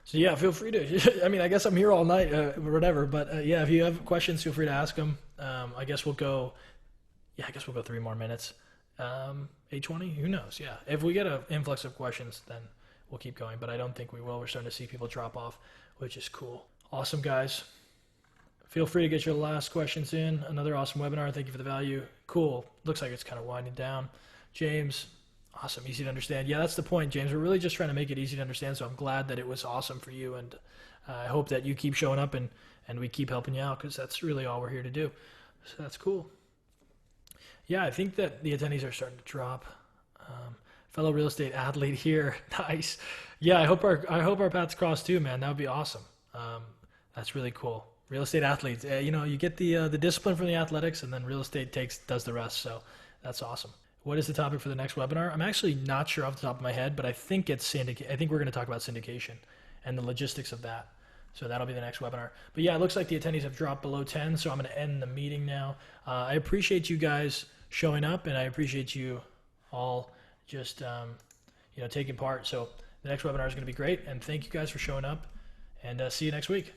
So yeah, feel free to. I mean, I guess I'm here all night, or whatever. But yeah, if you have questions, feel free to ask them. I guess we'll go. Yeah, I guess we'll go 3 more minutes. 8:20. Who knows? Yeah, if we get an influx of questions, then we'll keep going. But I don't think we will. We're starting to see people drop off, which is cool. Awesome, guys. Feel free to get your last questions in. Another awesome webinar. Thank you for the value. Cool. Looks like it's kind of winding down. James, awesome. Easy to understand. Yeah, that's the point, James. We're really just trying to make it easy to understand. So I'm glad that it was awesome for you. And I hope that you keep showing up and we keep helping you out, because that's really all we're here to do. So that's cool. Yeah, I think that the attendees are starting to drop. Fellow real estate athlete here. Nice. Yeah, I hope our paths cross too, man. That would be awesome. That's really cool. Real estate athletes, you get the discipline from the athletics, and then real estate does the rest. So that's awesome. What is the topic for the next webinar? I'm actually not sure off the top of my head, but I think it's I think we're going to talk about syndication and the logistics of that. So that'll be the next webinar. But yeah, it looks like the attendees have dropped below 10, so I'm going to end the meeting now. I appreciate you guys showing up, and I appreciate you all just taking part. So the next webinar is going to be great, and thank you guys for showing up, and see you next week.